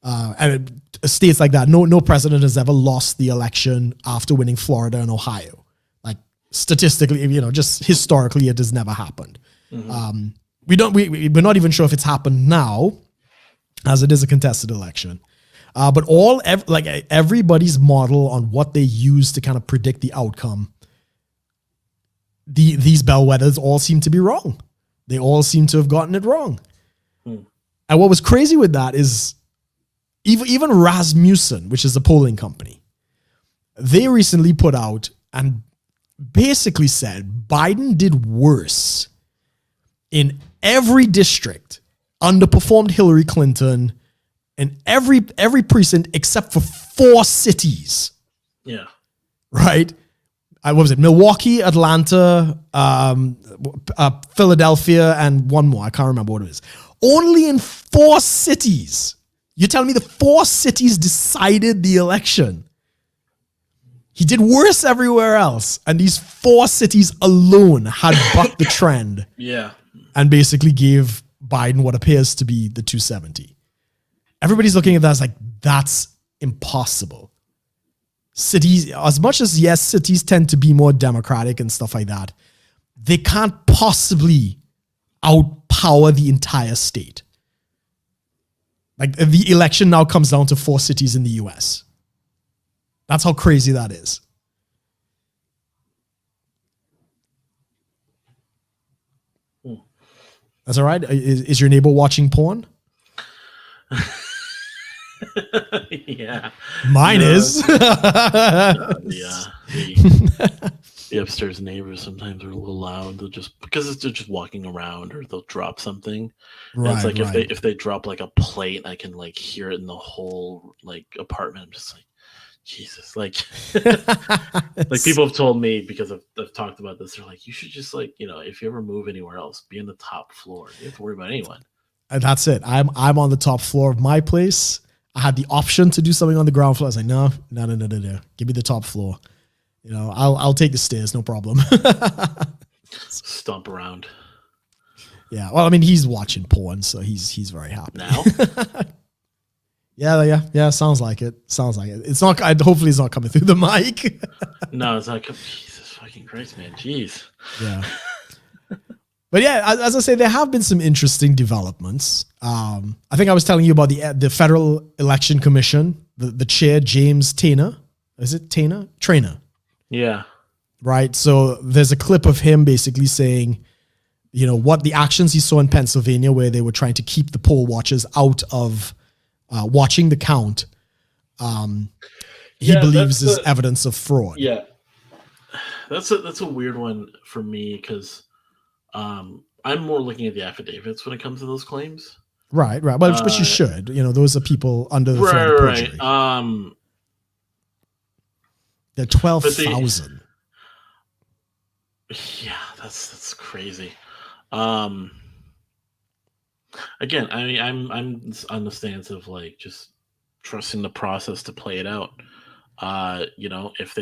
And states like that, no president has ever lost the election after winning Florida and Ohio. Like statistically, just historically, it has never happened. Mm-hmm. We're not even sure if it's happened now, as it is a contested election. But everybody's model on what they use to kind of predict the outcome, these bellwethers all seem to be wrong. They all seem to have gotten it wrong. And what was crazy with that is even Rasmussen, which is a polling company, they recently put out and basically said Biden did worse in every district, underperformed Hillary Clinton in every precinct except for 4 cities. Yeah. Right? What was it? Milwaukee, Atlanta, Philadelphia, and one more. I can't remember what it is. Only in 4 cities. You're telling me the 4 cities decided the election. He did worse everywhere else. And these 4 cities alone had bucked the trend. Yeah. And basically gave Biden what appears to be the 270. Everybody's looking at that as like, that's impossible. Cities, as much as, yes, cities tend to be more democratic and stuff like that, they can't possibly outpower the entire state. Like the election now comes down to 4 cities in the US. That's how crazy that is. That's all right. Is your neighbor watching porn? Yeah. Mine is. Yeah. The upstairs neighbors sometimes are a little loud. They'll because they're just walking around, or they'll drop something. Right, it's like right. if they drop like a plate, I can like hear it in the whole like apartment. I'm just like, Jesus, like like people have told me, because I've talked about this. They're like, you should just like, if you ever move anywhere else, be in the top floor. You don't have to worry about anyone. And that's it. I'm on the top floor of my place. I had the option to do something on the ground floor. I was like, no. Give me the top floor. I'll take the stairs, no problem. Stomp around. Yeah. Well, I mean, he's watching porn, so he's very happy. Now? Yeah. Sounds like it. It's not. Hopefully, it's not coming through the mic. No, it's not. Jesus fucking Christ, man. Jeez. Yeah. But yeah, as I say, there have been some interesting developments. I think I was telling you about the Federal Election Commission, the chair, James Traynor. Is it Traynor? Traynor. Yeah. Right. So there's a clip of him basically saying, what the actions he saw in Pennsylvania, where they were trying to keep the poll watchers out of watching the count. He believes is evidence of fraud. Yeah. That's a weird one for me, because I'm more looking at the affidavits when it comes to those claims. Right. But you should. Those are people under the threat of perjury. Right. They're 12,000. Yeah, that's crazy. Again, I mean, I'm on the stance of like just trusting the process to play it out. If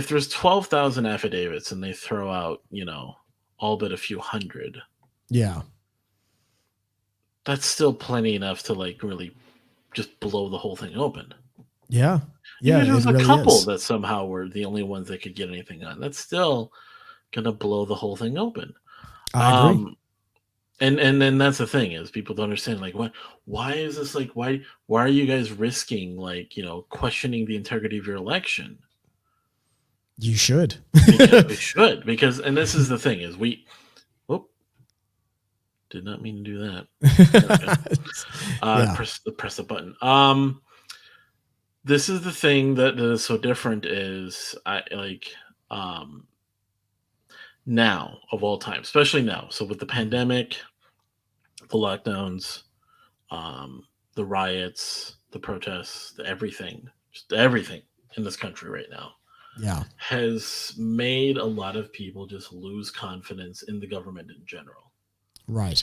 there's 12,000 affidavits and they throw out, all but a few hundred. Yeah. That's still plenty enough to like really just blow the whole thing open. Yeah. Yeah. There was a couple that somehow were the only ones that could get anything on. That's still gonna blow the whole thing open. I agree. And then that's the thing, is people don't understand, like, why is this, like, why are you guys risking, like, questioning the integrity of your election? You should. We should, because, and this is the thing, is did not mean to do that. Press the button. This is the thing that is so different, is now of all time, especially now. So with the pandemic, the lockdowns, the riots, the protests, just everything in this country right now. Yeah. has made a lot of people just lose confidence in the government in general. Right.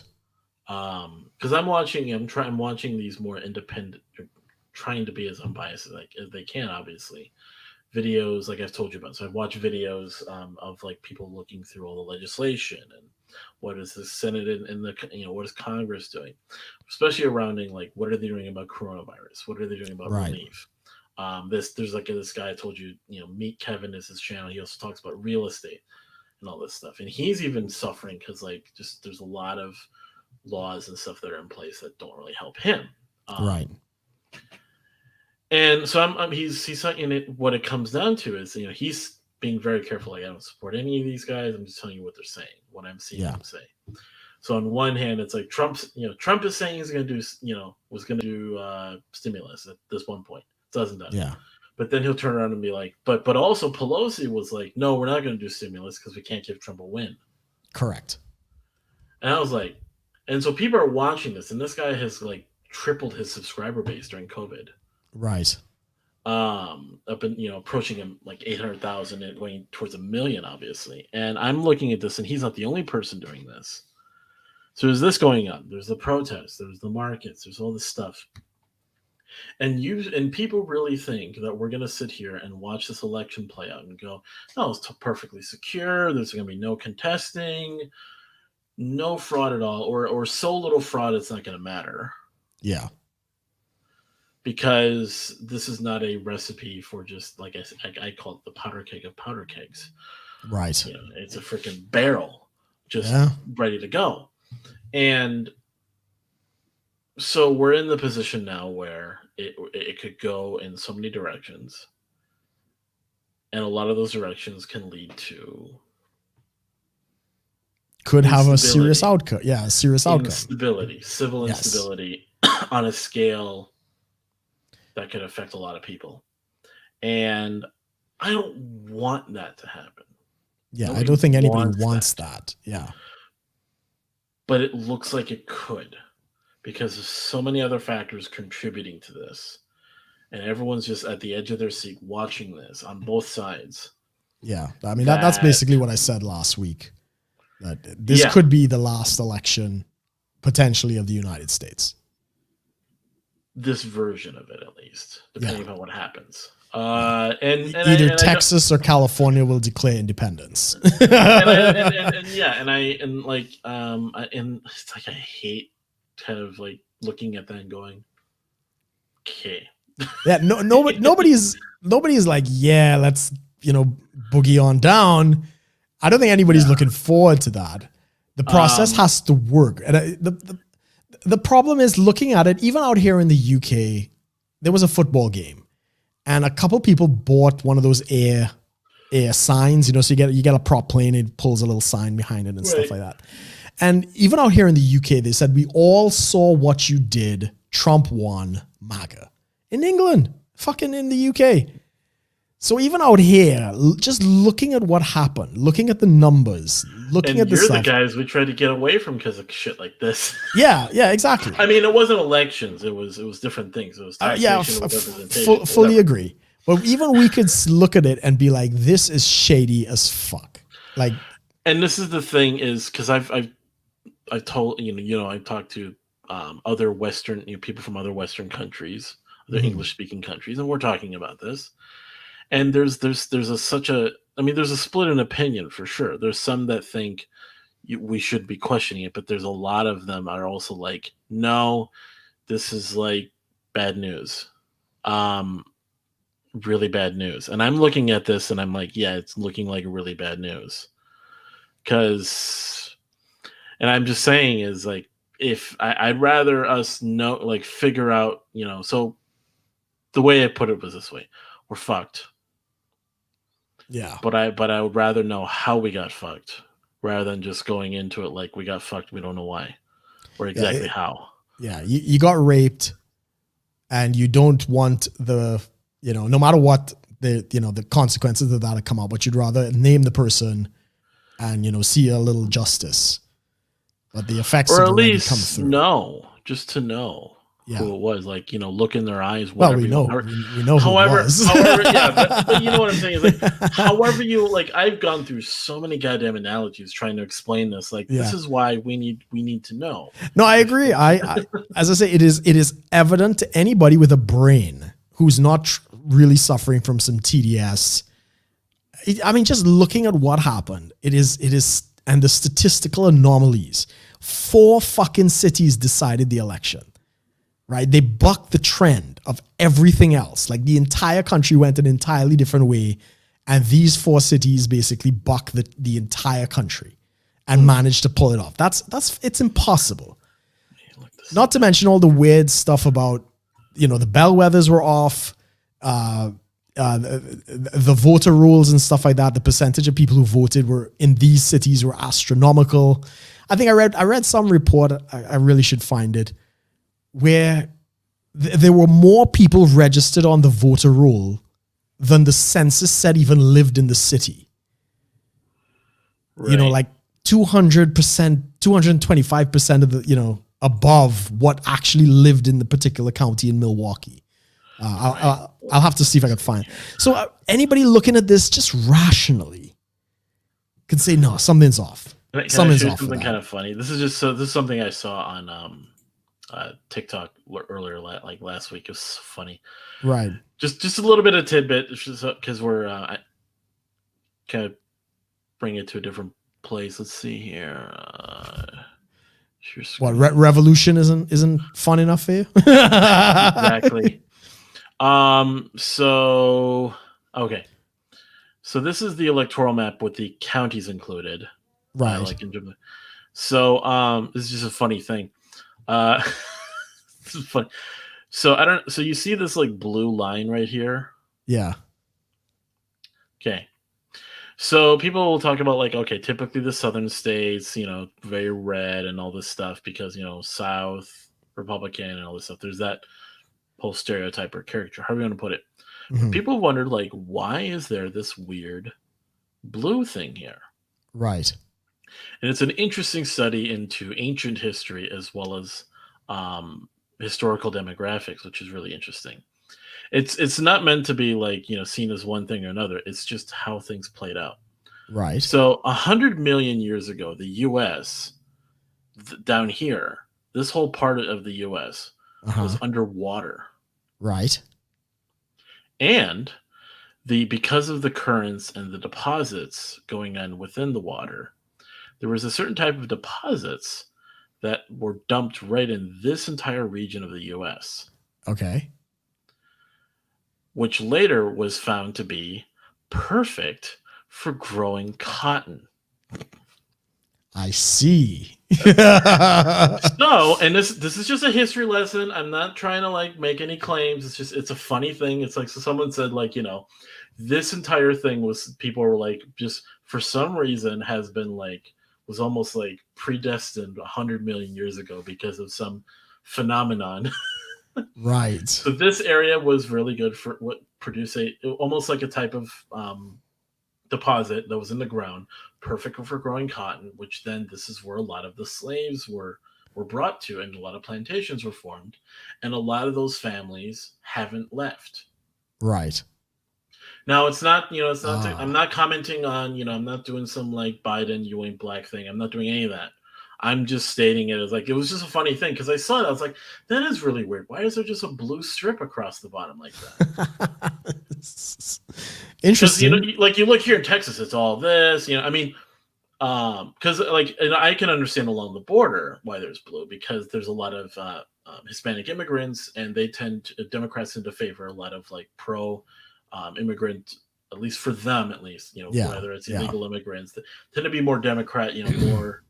Because I'm watching these more independent, trying to be as unbiased as they can, obviously. Videos like I've told you about. So I've watched videos of like people looking through all the legislation and what is the Senate and the what is Congress doing, especially around like what are they doing about coronavirus? What are they doing about Right. relief? There's like this guy I told you, Meet Kevin is his channel. He also talks about real estate and all this stuff, and he's even suffering because like just there's a lot of laws and stuff that are in place that don't really help him. Right. And so he's in it. What it comes down to is, he's being very careful. Like, I don't support any of these guys. I'm just telling you what they're saying, what I'm seeing them say. So on one hand, it's like Trump is saying he's going to do, was going to do stimulus at this one point. Doesn't done. Yeah. But then he'll turn around and be like, but also Pelosi was like, no, we're not going to do stimulus because we can't give Trump a win. Correct. And I was like, and so people are watching this, and this guy has like tripled his subscriber base during COVID. Right. Up in approaching him like 800,000 and going towards 1 million, obviously. And I'm looking at this, and he's not the only person doing this. So there's this going on. There's the protests. There's the markets. There's all this stuff. And people really think that we're going to sit here and watch this election play out and go, no, it's perfectly secure. There's going to be no contesting, no fraud at all, or so little fraud it's not going to matter. Yeah. Because this is not a recipe for just, like I said, I call it the powder keg of powder kegs. Right. It's a freaking barrel just ready to go. And so we're in the position now where it could go in so many directions. And a lot of those directions can lead to could have a serious outcome. Yeah, a serious outcome. Instability, civil instability on a scale that could affect a lot of people. And I don't want that to happen. Yeah, I don't think anybody wants that. Yeah. But it looks like it could because of so many other factors contributing to this. And everyone's just at the edge of their seat watching this on both sides. Yeah. I mean, that's basically what I said last week. That this could be the last election, potentially, of the United States. This version of it, at least, depending on what happens. Either Texas or California will declare independence. And it's like I hate kind of like looking at that and going, okay. Yeah, nobody's like, yeah, let's boogie on down. I don't think anybody's looking forward to that. The process has to work, and the problem is looking at it. Even out here in the UK, there was a football game, and a couple people bought one of those air signs. So you get a prop plane, it pulls a little sign behind it and stuff like that. And even out here in the UK, they said, we all saw what you did. Trump won, MAGA. In England, fucking in the UK. So even out here, just looking at what happened, looking at the numbers, looking at the stuff. You're the guys we tried to get away from because of shit like this. Yeah, exactly. I mean, it wasn't elections. It was different things. It was taxation, representation. Fully agree. But even we could look at it and be like, this is shady as fuck. Like, and this is the thing is because I've told I've talked to other Western people from other Western countries, other English speaking countries, and we're talking about this. And there's a split in opinion for sure. There's some that think we should be questioning it, but there's a lot of them are also like, no, this is like bad news, really bad news. And I'm looking at this and I'm like, yeah, it's looking like really bad news. And I'm just saying is like, if I'd rather us figure out, so the way I put it was this way: we're fucked. Yeah. But I would rather know how we got fucked rather than just going into it like we got fucked. We don't know why or exactly how. Yeah. You got raped and you don't want no matter what the consequences of that come out, but you'd rather name the person and, see a little justice, but the effects or of at least come through. just to know. Yeah. who it was. Like, you know, look in their eyes, Well, whatever we you know. want. We know who it was. However, yeah, but you know what I'm saying is like, however you like, I've gone through so many goddamn analogies trying to explain this. Like, this Yeah. is why we need to know. No, I agree. I as I say, it is evident to anybody with a brain who's not really suffering from some TDS. I mean, just looking at what happened, it is, and the statistical anomalies. 4 fucking cities decided the election, right? They bucked the trend of everything else. Like the entire country went an entirely different way. And these 4 cities basically buck the entire country and managed to pull it off. It's impossible. Not to mention all the weird stuff about, you know, the bellwethers were off, the voter rules and stuff like that. The percentage of people who voted were in these cities were astronomical. I think I read some report. I really should find it, where there were more people registered on the voter roll than the census said even lived in the city. Right. You know, like 200%, 225% of the, you know, above what actually lived in the particular county in Milwaukee. I'll have to see if I can find. So anybody looking at this just rationally can say, no, something's off. Something's off. Something kind of funny. This is something I saw on TikTok earlier, like last week. It was so funny. Right. Just a little bit of tidbit, because we're kind of bring it to a different place. Let's see here. What, revolution isn't fun enough for you? Exactly. So okay. So this is the electoral map with the counties included. Right. So this is just a funny thing. This is funny. So so you see this like blue line right here? Yeah. Okay. So people will talk about like, okay, typically the southern states, you know, very red and all this stuff because, you know, South Republican and all this stuff. There's that whole stereotype or caricature, however you want to put it. Mm-hmm. People wondered, like, why is there this weird blue thing here? Right. And it's an interesting study into ancient history as well as historical demographics, which is really interesting. It's not meant to be like, you know, seen as one thing or another. It's just how things played out. Right. So 100 million years ago, the U.S. Down here, this whole part of the U.S. was underwater. Right. And because of the currents and the deposits going on within the water, there was a certain type of deposits that were dumped right in this entire region of the U.S. Okay. Which later was found to be perfect for growing cotton. I see. So, and this is just a history lesson. I'm not trying to like make any claims. It's a funny thing. It's like, so someone said like, you know, this entire thing was, people were like, just for some reason has been like, was almost like predestined 100 million years ago because of some phenomenon. Right. So this area was really good for what produced almost like a type of deposit that was in the ground, perfect for growing cotton, which then this is where a lot of the slaves were brought to, and a lot of plantations were formed, and a lot of those families haven't left. Right. Now it's not, you know, it's not. I'm not commenting on, you know, I'm not doing some like Biden, you ain't black thing. I'm not doing any of that. I'm just stating it as like, it was just a funny thing because I saw it. I was like, that is really weird. Why is there just a blue strip across the bottom like that? Interesting. You know, like you look here in Texas, it's all this. You know, I mean, because like, and I can understand along the border why there's blue, because there's a lot of Hispanic immigrants, and Democrats tend to favor a lot of like pro immigrant, at least for them, at least, you know, whether it's illegal immigrants that tend to be more Democrat, you know, more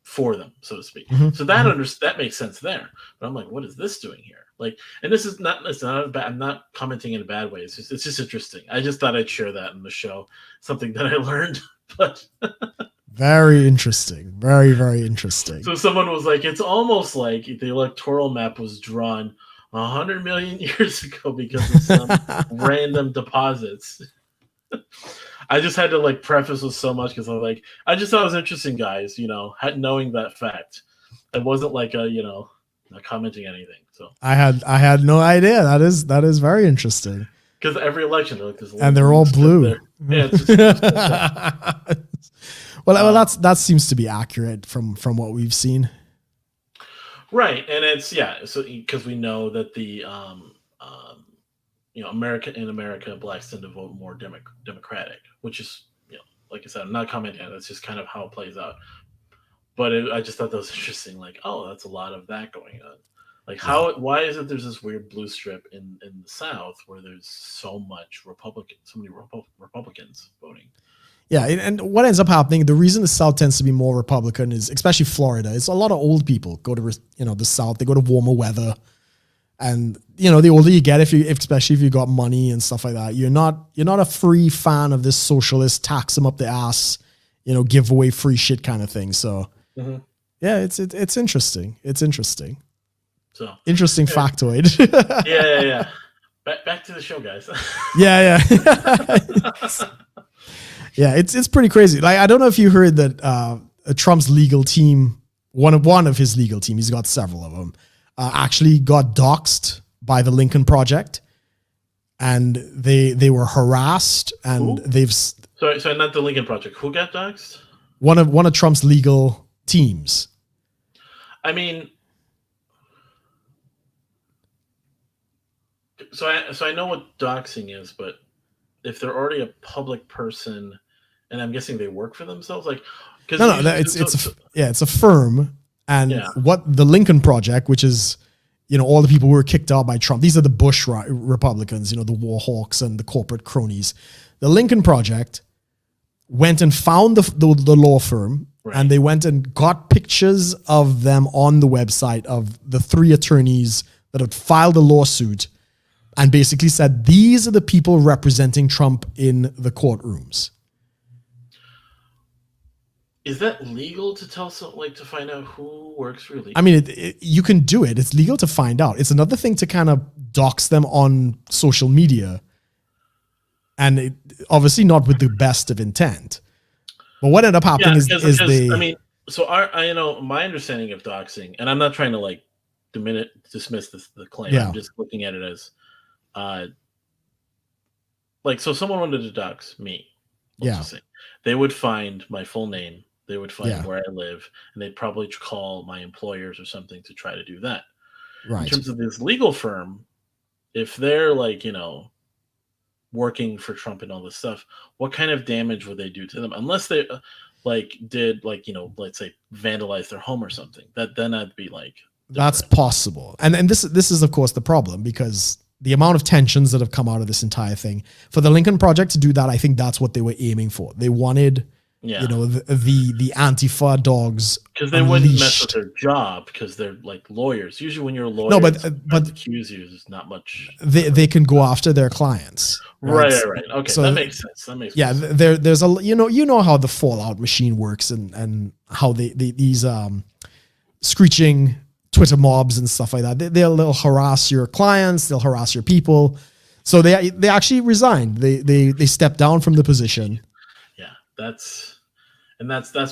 for them, so to speak. Mm-hmm. So that makes sense there. But I'm like, what is this doing here? Like, and this is not, it's not bad. I'm not commenting in a bad way. It's just interesting. I just thought I'd share that in the show, something that I learned. But very interesting. Very, very interesting. So someone was like, it's almost like the electoral map was drawn 100 million years ago because of some random deposits. I just had to like preface with so much because I just thought it was interesting, guys, you know, knowing that fact. It wasn't like a, you know, not commenting anything. So I had no idea. That is very interesting. because every election, they're like this, And they're all blue. Yeah, it's just well, that seems to be accurate from what we've seen. right, and it's so because we know that the America, blacks tend to vote more democratic, which is like I said, I'm not commenting on it. That's just kind of how it plays out. But I just thought that was interesting. Like, oh, that's a lot of that going on. Like, why is it there's this weird blue strip in the South where there's so many Republicans voting? Yeah, and what ends up happening, the reason the South tends to be more Republican is, especially Florida, it's a lot of old people go to the South. They go to warmer weather, and the older you get, especially if you got money and stuff like that, you're not a free fan of this socialist tax them up the ass, give away free shit kind of thing. So yeah, it's interesting. It's interesting. So interesting factoid. yeah. Back to the show, guys. yeah. Yeah, it's pretty crazy. Like, I don't know if you heard that Trump's legal team, one of his legal team, he's got several of them, actually got doxxed by the Lincoln Project, and they were harassed, and they've. Sorry, not the Lincoln Project. Who got doxxed? One of Trump's legal teams. I mean, so I know what doxing is, but if they're already a public person, and I'm guessing they work for themselves, like it's a firm, and what the Lincoln Project, which is all the people who were kicked out by Trump, these are the Bush Republicans, the war hawks and the corporate cronies. The Lincoln Project went and found the law firm, and they went and got pictures of them on the website of the three attorneys that had filed a lawsuit, and basically said, these are the people representing Trump in the courtrooms. Is that legal to tell to find out who works for legal? I mean, you can do it. It's legal to find out. It's another thing to kind of dox them on social media, and obviously not with the best of intent. But what ended up happening is they. I mean, so my understanding of doxing, and I'm not trying to dismiss the claim. Yeah. I'm just looking at it as, so someone wanted to dox me. Let's just say. They would find my full name. They would find where I live, and they'd probably call my employers or something to try to do that. Right. In terms of this legal firm, if they're working for Trump and all this stuff, what kind of damage would they do to them? Unless they did let's say vandalize their home or something. Then I'd be like, that's possible. And this is of course the problem, because the amount of tensions that have come out of this entire thing, for the Lincoln Project to do that, I think that's what they were aiming for. They wanted, the Antifa dogs, because they wouldn't mess with their job, because they're lawyers. Usually, when you're a lawyer, but accuse you is not much. They can go after their clients. Right. Okay, so that makes sense. There's a how the Fallout machine works, and how these screeching Twitter mobs and stuff like that. They'll harass your clients. They'll harass your people. So they actually resigned. They stepped down from the position. Yeah, that's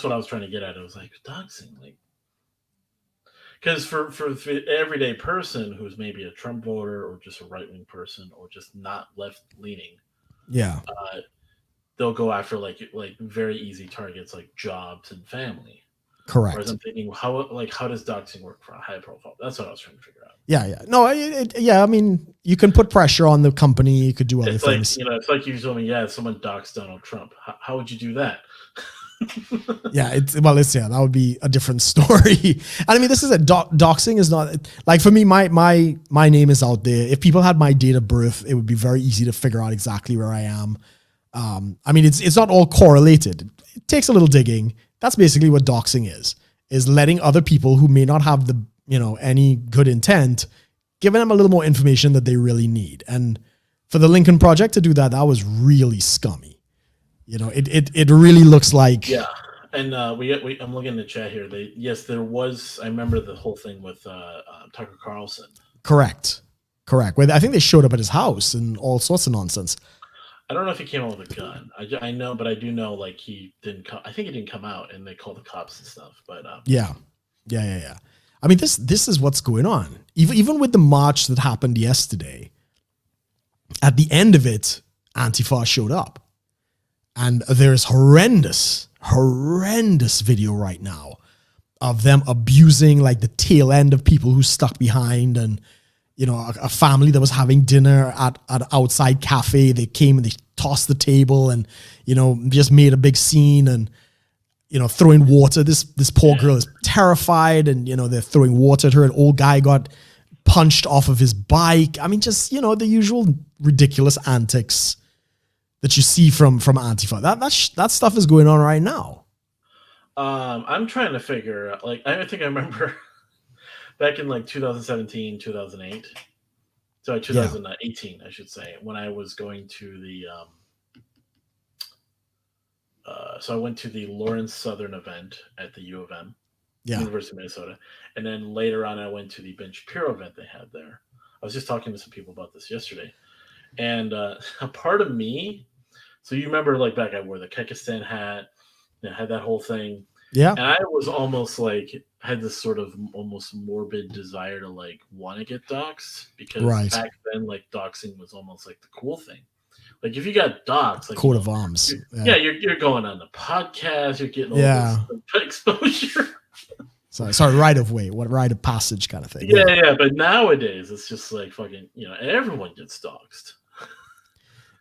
what I was trying to get at. I was like, doxing, because for the everyday person who's maybe a Trump voter or just a right wing person or just not left leaning, they'll go after very easy targets like jobs and family. Correct. Whereas I'm thinking, how does doxing work for a high profile? That's what I was trying to figure out. Yeah. No, I mean, you can put pressure on the company. You could do other things. It's like you told me, if someone doxed Donald Trump, how would you do that? That would be a different story. And I mean, this is doxing is not for me. My name is out there. If people had my date of birth, it would be very easy to figure out exactly where I am. I mean, it's not all correlated. It takes a little digging. That's basically what doxing is letting other people who may not have any good intent, giving them a little more information that they really need. And for the Lincoln Project to do that was really scummy. It really looks like. Yeah. And I'm looking in the chat here. There was, I remember the whole thing with Tucker Carlson. Correct. Where I think they showed up at his house and all sorts of nonsense. I don't know if he came out with a gun. I know, but I do know he didn't come. I think he didn't come out, and they called the cops and stuff. But yeah. I mean, this is what's going on. Even with the march that happened yesterday, at the end of it, Antifa showed up. And there's horrendous video right now of them abusing like the tail end of people who stuck behind, and a family that was having dinner at an outside cafe. They came and they tossed the table and just made a big scene and throwing water. This poor girl is terrified, and they're throwing water at her. An old guy got punched off of his bike. I mean, just the usual ridiculous antics that you see from Antifa. That stuff is going on right now. I'm trying to figure, like, I think I remember back in like 2017, 2008. So 2018, I should say, when I was going to the so I went to the Lawrence Southern event at the U of M, University of Minnesota, and then later on I went to the Ben Shapiro event they had there. I was just talking to some people about this yesterday, and a part of me, so you remember like back I wore the Kyrgyzstan hat, had that whole thing, and I was almost like had this sort of almost morbid desire to like want to get doxxed, because back then like doxing was almost like the cool thing. Like if you got doxxed, like coat of arms, you're going on the podcast, you're getting all this exposure. Sorry, right of way, rite of passage kind of thing. Yeah. But nowadays it's just like fucking, everyone gets doxxed.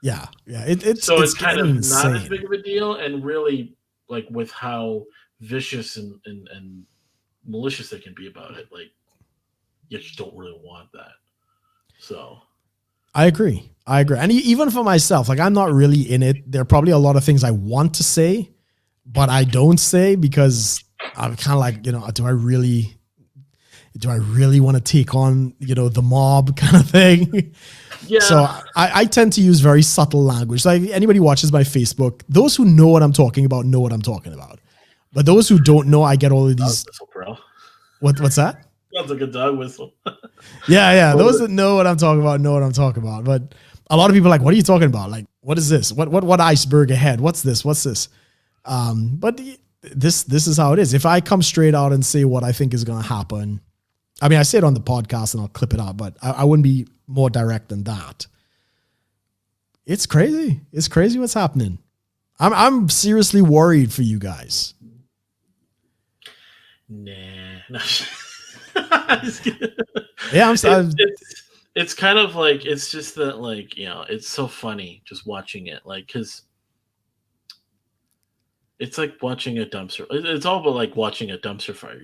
It's kind of insane. Not as big of a deal, and really like with how vicious and malicious they can be about it, like you just don't really want that. So I agree. And even for myself, like I'm not really in it. There are probably a lot of things I want to say, but I don't say because I'm kind of like, do I really want to take on, the mob kind of thing? Yeah. So I tend to use very subtle language. Like anybody who watches my Facebook, those who know what I'm talking about know what I'm talking about. But those who don't know, I get all of these. What's that? Sounds like a dog whistle. Yeah. Those that know what I'm talking about know what I'm talking about. But a lot of people are like, what are you talking about? Like, what is this? What iceberg ahead? What's this? But this is how it is. If I come straight out and say what I think is going to happen, I mean, I say it on the podcast and I'll clip it out, but I wouldn't be more direct than that. It's crazy. It's crazy what's happening. I'm seriously worried for you guys. Nah. It's kind of like, it's just that, like, it's so funny just watching it, like, because it's like watching a dumpster. It's all about like watching a dumpster fire.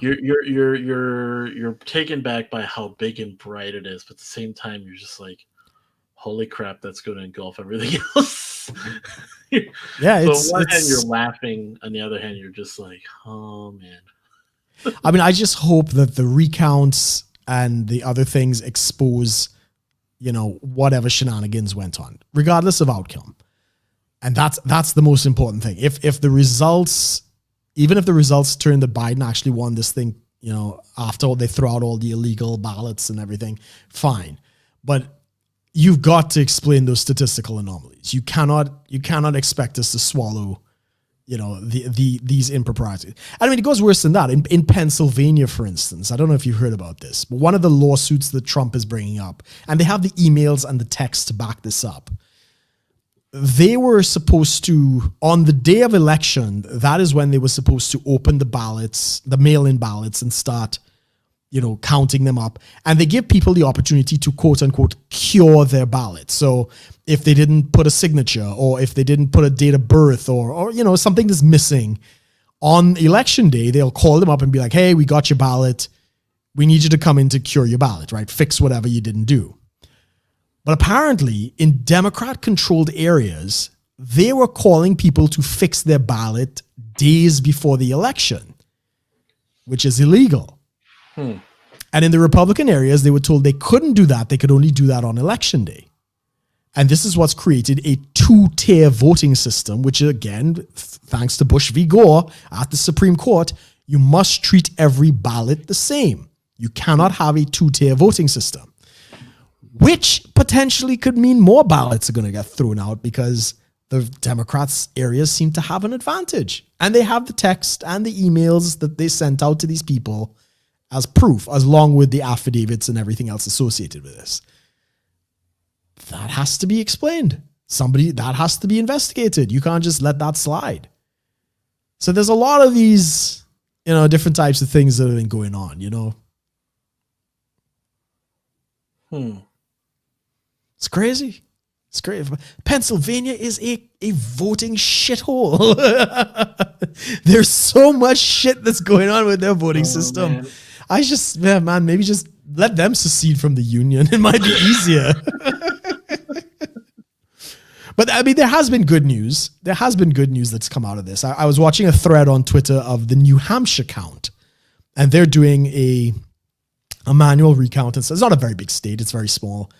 You're taken back by how big and bright it is, but at the same time you're just like, holy crap, that's going to engulf everything else. So on one hand you're laughing, on the other hand you're just like, oh man. I mean, I just hope that the recounts and the other things expose, whatever shenanigans went on, regardless of outcome. And that's the most important thing. If the results, even if the results turn that Biden actually won this thing, after they throw out all the illegal ballots and everything, fine. But you've got to explain those statistical anomalies. You cannot expect us to swallow, these improprieties. I mean, it goes worse than that. In Pennsylvania, for instance, I don't know if you've heard about this, but one of the lawsuits that Trump is bringing up, and they have the emails and the text to back this up. They were supposed to, on the day of election, that is when they were supposed to open the ballots, the mail-in ballots, and start, counting them up. And they give people the opportunity to, quote unquote, cure their ballot. So if they didn't put a signature, or if they didn't put a date of birth, or something that's missing on election day, they'll call them up and be like, hey, we got your ballot. We need you to come in to cure your ballot, right? Fix whatever you didn't do. But apparently, in Democrat-controlled areas, they were calling people to fix their ballot days before the election, which is illegal. And in the Republican areas, they were told they couldn't do that. They could only do that on election day. And this is what's created a two-tier voting system, which again, thanks to Bush v. Gore at the Supreme Court, you must treat every ballot the same. You cannot have a two-tier voting system, which potentially could mean more ballots are going to get thrown out because the Democrats' areas seem to have an advantage. And they have the text and the emails that they sent out to these people as proof, along with the affidavits and everything else associated with this. That has to be explained. That has to be investigated. You can't just let that slide. So there's a lot of these, different types of things that have been going on, It's crazy. It's crazy. Pennsylvania is a voting shithole. There's so much shit that's going on with their voting system. Man. Maybe just let them secede from the union. It might be easier. But I mean, there has been good news. There has been good news that's come out of this. I was watching a thread on Twitter of the New Hampshire count, and they're doing a manual recount. And so it's not a very big state. It's very small.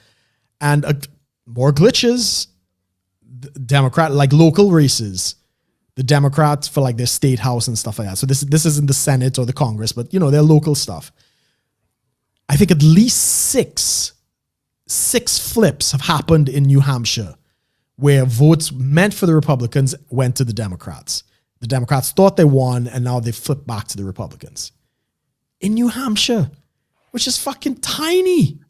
And more glitches. Democrat, like local races, the Democrats for like their state house and stuff like that. So this isn't the Senate or the Congress, but their local stuff. I think at least six flips have happened in New Hampshire, where votes meant for the Republicans went to the Democrats. The Democrats thought they won, and now they flipped back to the Republicans. In New Hampshire, which is fucking tiny.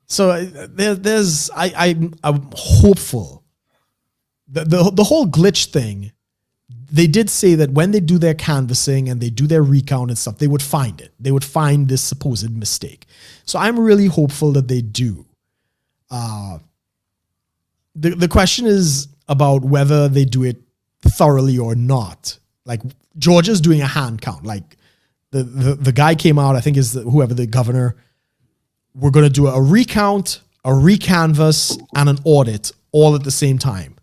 So I'm hopeful. The whole glitch thing, they did say that when they do their canvassing and they do their recount and stuff, they would find it. They would find this supposed mistake. So I'm really hopeful that they do. The question is about whether they do it thoroughly or not. Like Georgia's doing a hand count. Like the guy came out, I think is whoever the governor. We're going to do a recount, a recanvass, and an audit all at the same time.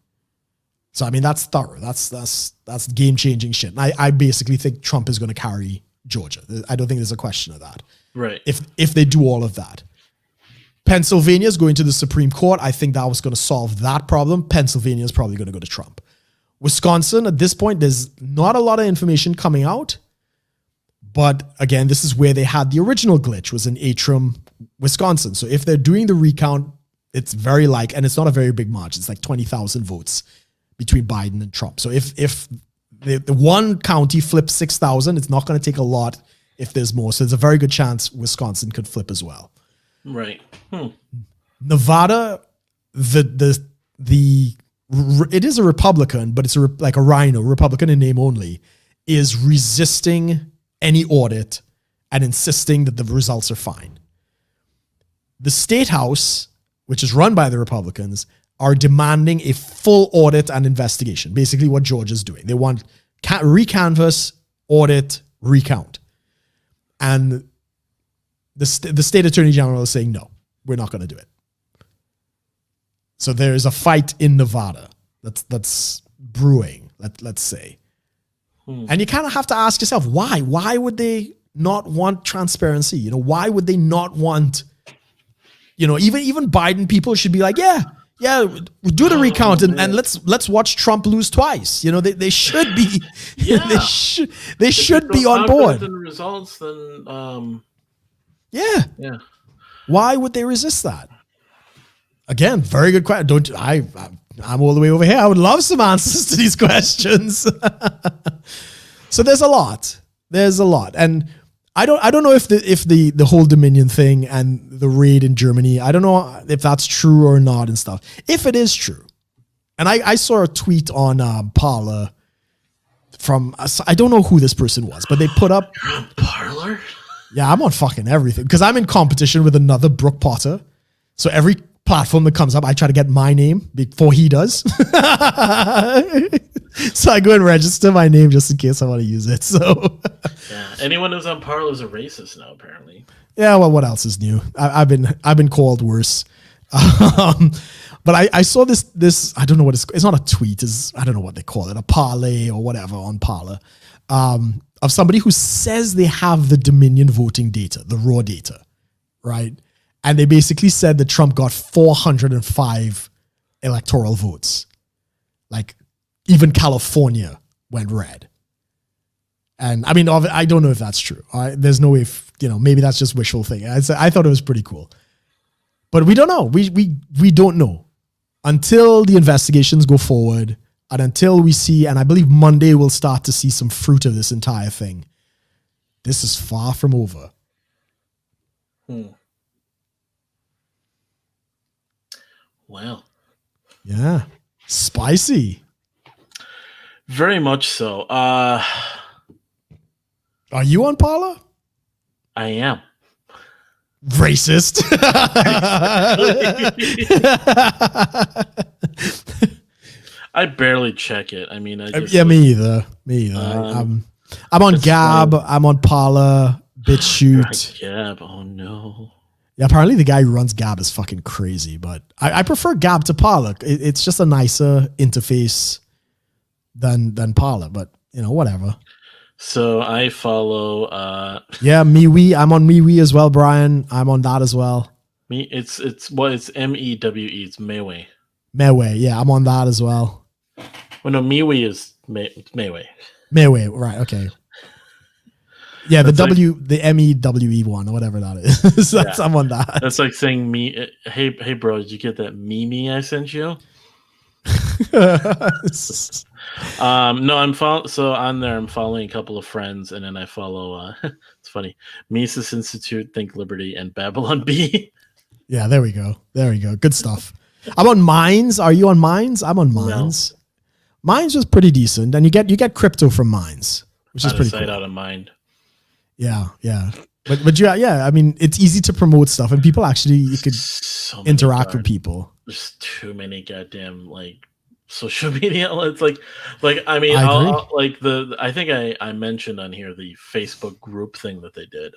So I mean that's thorough. That's game changing shit. And I basically think Trump is going to carry Georgia. I don't think there's a question of that. Right. If they do all of that. Pennsylvania is going to the Supreme Court. I think that was going to solve that problem. Pennsylvania is probably going to go to Trump. Wisconsin, at this point, there's not a lot of information coming out. But again, this is where they had the original glitch, was in Atrum, Wisconsin. So if they're doing the recount, it's very and it's not a very big margin. It's like 20,000 votes between Biden and Trump. So if the one county flips 6,000, it's not going to take a lot if there's more. So there's a very good chance Wisconsin could flip as well. Right. Nevada, it is a Republican, but it's like a rhino, Republican in name only, is resisting any audit and insisting that the results are fine. The state house, which is run by the Republicans, are demanding a full audit and investigation. Basically what Georgia's doing. They want recanvass, audit, recount. And the state attorney general is saying, no, we're not going to do it. So there is a fight in Nevada that's brewing, let's say. And you kind of have to ask yourself, why? Why would they not want transparency? Why would they not want, even Biden people should be like, yeah, we'll do the recount and let's watch Trump lose twice. They should be, they should be on board. Results, then, yeah. Why would they resist that? Again, very good question. I'm all the way over here. I would love some answers to these questions. So there's a lot. And I don't know if the whole Dominion thing and the raid in Germany, I don't know if that's true or not and stuff. If it is true, and I saw a tweet on Parler from, I don't know who this person was, but they put up. You're on Parler? Yeah, I'm on fucking everything because I'm in competition with another Brook Potter. So every platform that comes up, I try to get my name before he does. So I go and register my name just in case I want to use it. So yeah, anyone who's on Parler is a racist now, apparently. Yeah, well, what else is new? I've been called worse. But I saw this. I don't know what it's not a tweet. I don't know what they call it, a parlay or whatever on Parler, of somebody who says they have the Dominion voting data, the raw data, right? And they basically said that Trump got 405 electoral votes. Like even California went red. And I mean, I don't know if that's true. There's no way, maybe that's just wishful thinking. I thought it was pretty cool. But we don't know. We don't know until the investigations go forward and until we see, and I believe Monday we'll start to see some fruit of this entire thing. this is far from over. Wow. Yeah. Spicy. Very much so. Are you on Parler? I am. Racist. I barely check it. I mean, I just me either. I'm on Gab. Funny. I'm on Parler. BitChute. Gab. Oh no. Yeah, apparently the guy who runs Gab is fucking crazy, but I prefer Gab to Parler. It's just a nicer interface than Parler, but whatever. So I follow MeWe. I'm on MeWe as well, Brian. I'm on that as well. it's MEWE. It's Mayway. Mayway, yeah, I'm on that as well. Well, no, MeWe is Mayway. Mayway, right? Okay. Yeah, the MEWE one or whatever that is. I'm on that. That's like saying me. Hey, bro, did you get that meme I sent you? No, so on there I'm following a couple of friends, and then I follow it's funny, Mises Institute, Think Liberty, and Babylon B. Yeah, there we go. Good stuff. I'm on Minds. Are you on Minds? I'm on Minds. No. Minds was pretty decent, and you get crypto from Minds, which is pretty cool. Out of mind. Yeah. But yeah, I mean, it's easy to promote stuff, and people actually, you could interact with people. There's too many goddamn social media outlets. I mean, I think I mentioned on here the Facebook group thing that they did.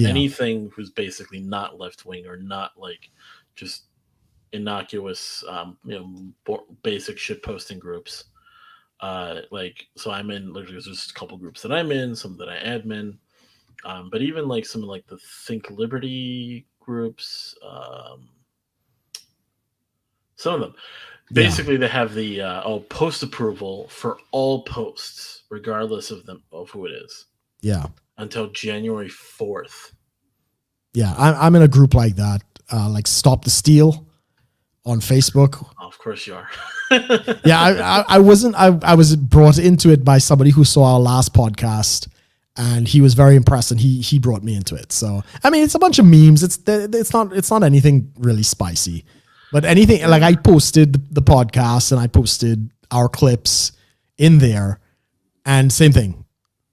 Anything who's basically not left wing or not just innocuous, basic shit posting groups. So I'm in. There's just a couple groups that I'm in, some that I admin. But even some of the Think Liberty groups, some of them, basically they have the post approval for all posts, regardless of who it is. Yeah. Until January 4th. Yeah, I'm in a group like that, Stop the Steal on Facebook. Oh, of course you are. Yeah, I wasn't. I was brought into it by somebody who saw our last podcast. And he was very impressed, and he brought me into it. So I mean, it's a bunch of memes. It's not anything really spicy, but anything I posted the podcast and I posted our clips in there, and same thing.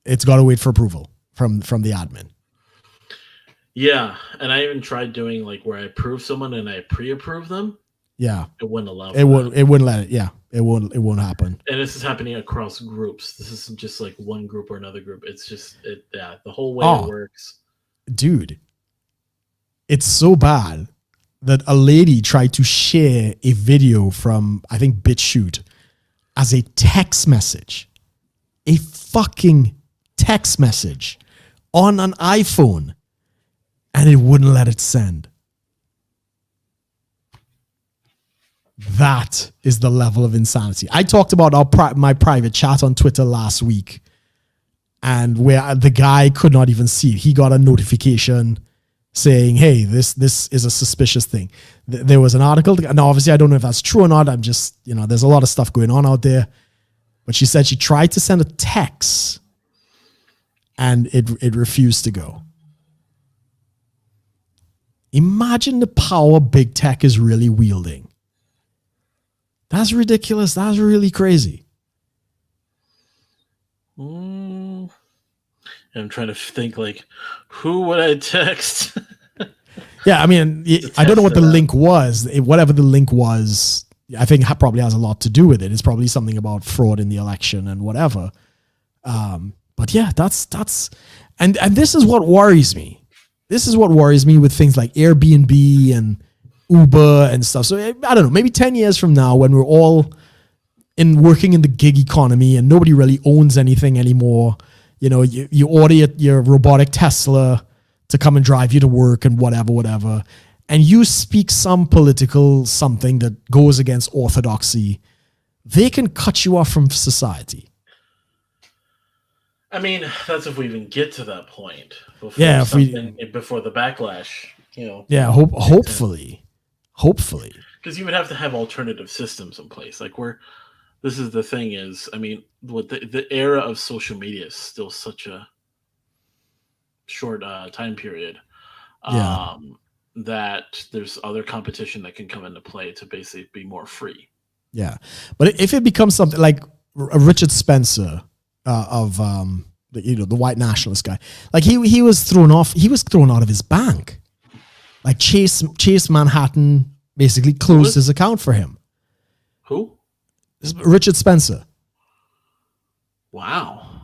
It's got to wait for approval from the admin. Yeah, and I even tried doing where I approve someone and I pre-approve them. Yeah, it wouldn't allow. It wouldn't let it. Yeah. It won't happen. And this is happening across groups. This isn't just one group or another group. It's just the whole way it works. Dude, it's so bad that a lady tried to share a video from, I think, BitChute as a text message. A fucking text message on an iPhone, and it wouldn't let it send. That is the level of insanity. I talked about my private chat on Twitter last week, and where the guy could not even see it. He got a notification saying, hey, this is a suspicious thing. There was an article. Now, obviously, I don't know if that's true or not. I'm just, there's a lot of stuff going on out there. But she said she tried to send a text, and it refused to go. Imagine the power big tech is really wielding. That's ridiculous. That's really crazy. I'm trying to think who would I text? Yeah, I mean, I don't know what the link was. Whatever the link was, I think probably has a lot to do with it. It's probably something about fraud in the election and whatever. But yeah, that's and this is what worries me. This is what worries me with things like Airbnb and Uber and stuff. So I don't know, maybe 10 years from now, when we're all working in the gig economy and nobody really owns anything anymore, you order your robotic Tesla to come and drive you to work and whatever, and you speak some political something that goes against orthodoxy, they can cut you off from society. I mean, that's if we even get to that point. Before the backlash, Yeah, hopefully. Because you would have to have alternative systems in place. This is the thing is, I mean, what the era of social media is still such a short time period. Yeah. That there's other competition that can come into play to basically be more free. Yeah. But if it becomes something like Richard Spencer of the white nationalist guy, like he was thrown off. He was thrown out of his bank. Like Chase Manhattan basically closed his account for him. Who? Richard Spencer. Wow.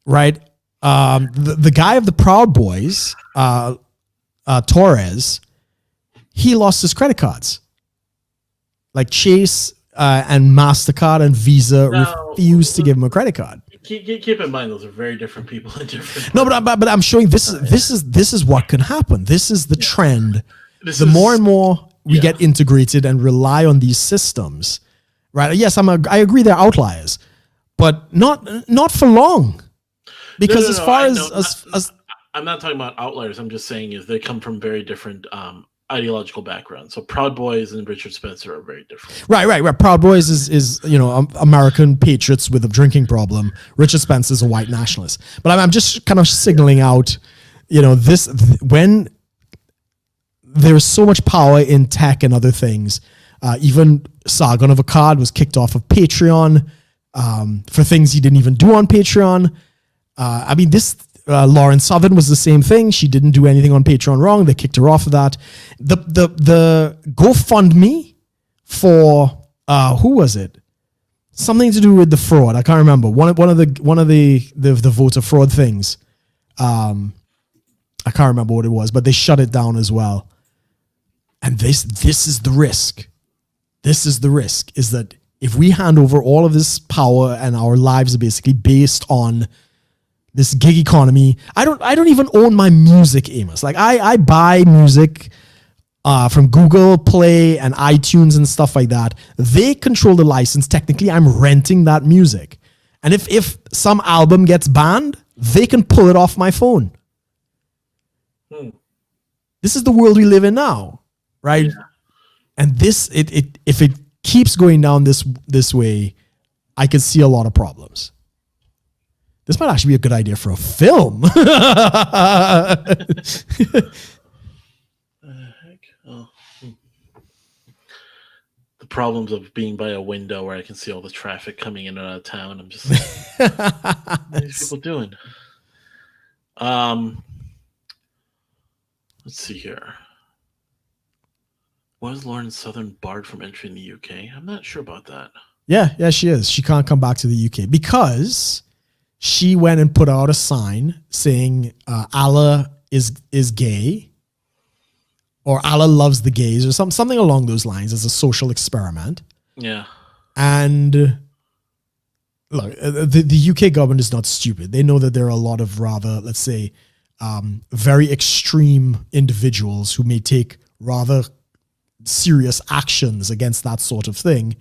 Right. The guy of the Proud Boys, Torres, he lost his credit cards. Like Chase and MasterCard and Visa refused to give him a credit card. Keep in mind, those are very different people in different. No, but I'm showing this is what can happen. This is the trend. More and more we get integrated and rely on these systems, right? Yes, I agree they're outliers, but not for long. Because as far as I'm not talking about outliers. I'm just saying is they come from very different ideological backgrounds. So Proud Boys and Richard Spencer are very different. Right. Proud Boys is American patriots with a drinking problem. Richard Spencer is a white nationalist. But I'm just kind of signaling out, this when there's so much power in tech and other things. Even Sargon of Akkad was kicked off of Patreon for things he didn't even do on Patreon. Lauren Southern was the same thing. She didn't do anything on Patreon wrong. They kicked her off of that. The GoFundMe for who was it? Something to do with the fraud. I can't remember. One of the voter fraud things. I can't remember what it was, but they shut it down as well. And this is the risk. This is the risk, is that if we hand over all of this power and our lives are basically based on this gig economy. I don't even own my music, Amos. Like I buy music from Google Play and iTunes and stuff like that. They control the license. Technically, I'm renting that music. And if some album gets banned, they can pull it off my phone. This is the world we live in now, right? Yeah. And if it keeps going down this way, I can see a lot of problems. This might actually be a good idea for a film. The problems of being by a window where I can see all the traffic coming in and out of town. I'm just like, what are these people doing? Let's see here. Was Lauren Southern barred from entering the UK? I'm not sure about that. Yeah, she is. She can't come back to the UK because she went and put out a sign saying Allah is gay, or Allah loves the gays, or something along those lines as a social experiment. Yeah. And look, the UK government is not stupid. They know that there are a lot of rather, let's say, very extreme individuals who may take rather serious actions against that sort of thing.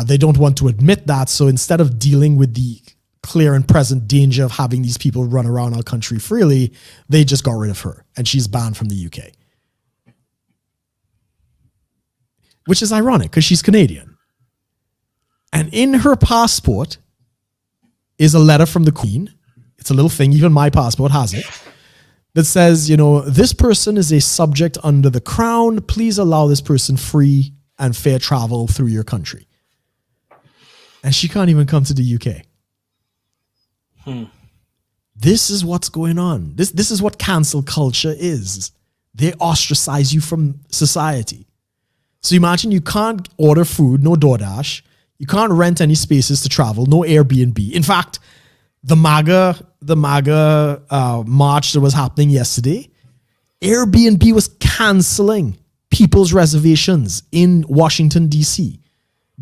They don't want to admit that. So instead of dealing with the clear and present danger of having these people run around our country freely, they just got rid of her and she's banned from the UK. Which is ironic because she's Canadian. And in her passport is a letter from the Queen. It's a little thing, even my passport has it, that says, this person is a subject under the crown. Please allow this person free and fair travel through your country. And she can't even come to the UK. This is what's going on. This is what cancel culture is. They ostracize you from society. So imagine you can't order food, no DoorDash. You can't rent any spaces to travel, no Airbnb. In fact, the MAGA march that was happening yesterday, Airbnb was canceling people's reservations in Washington, D.C.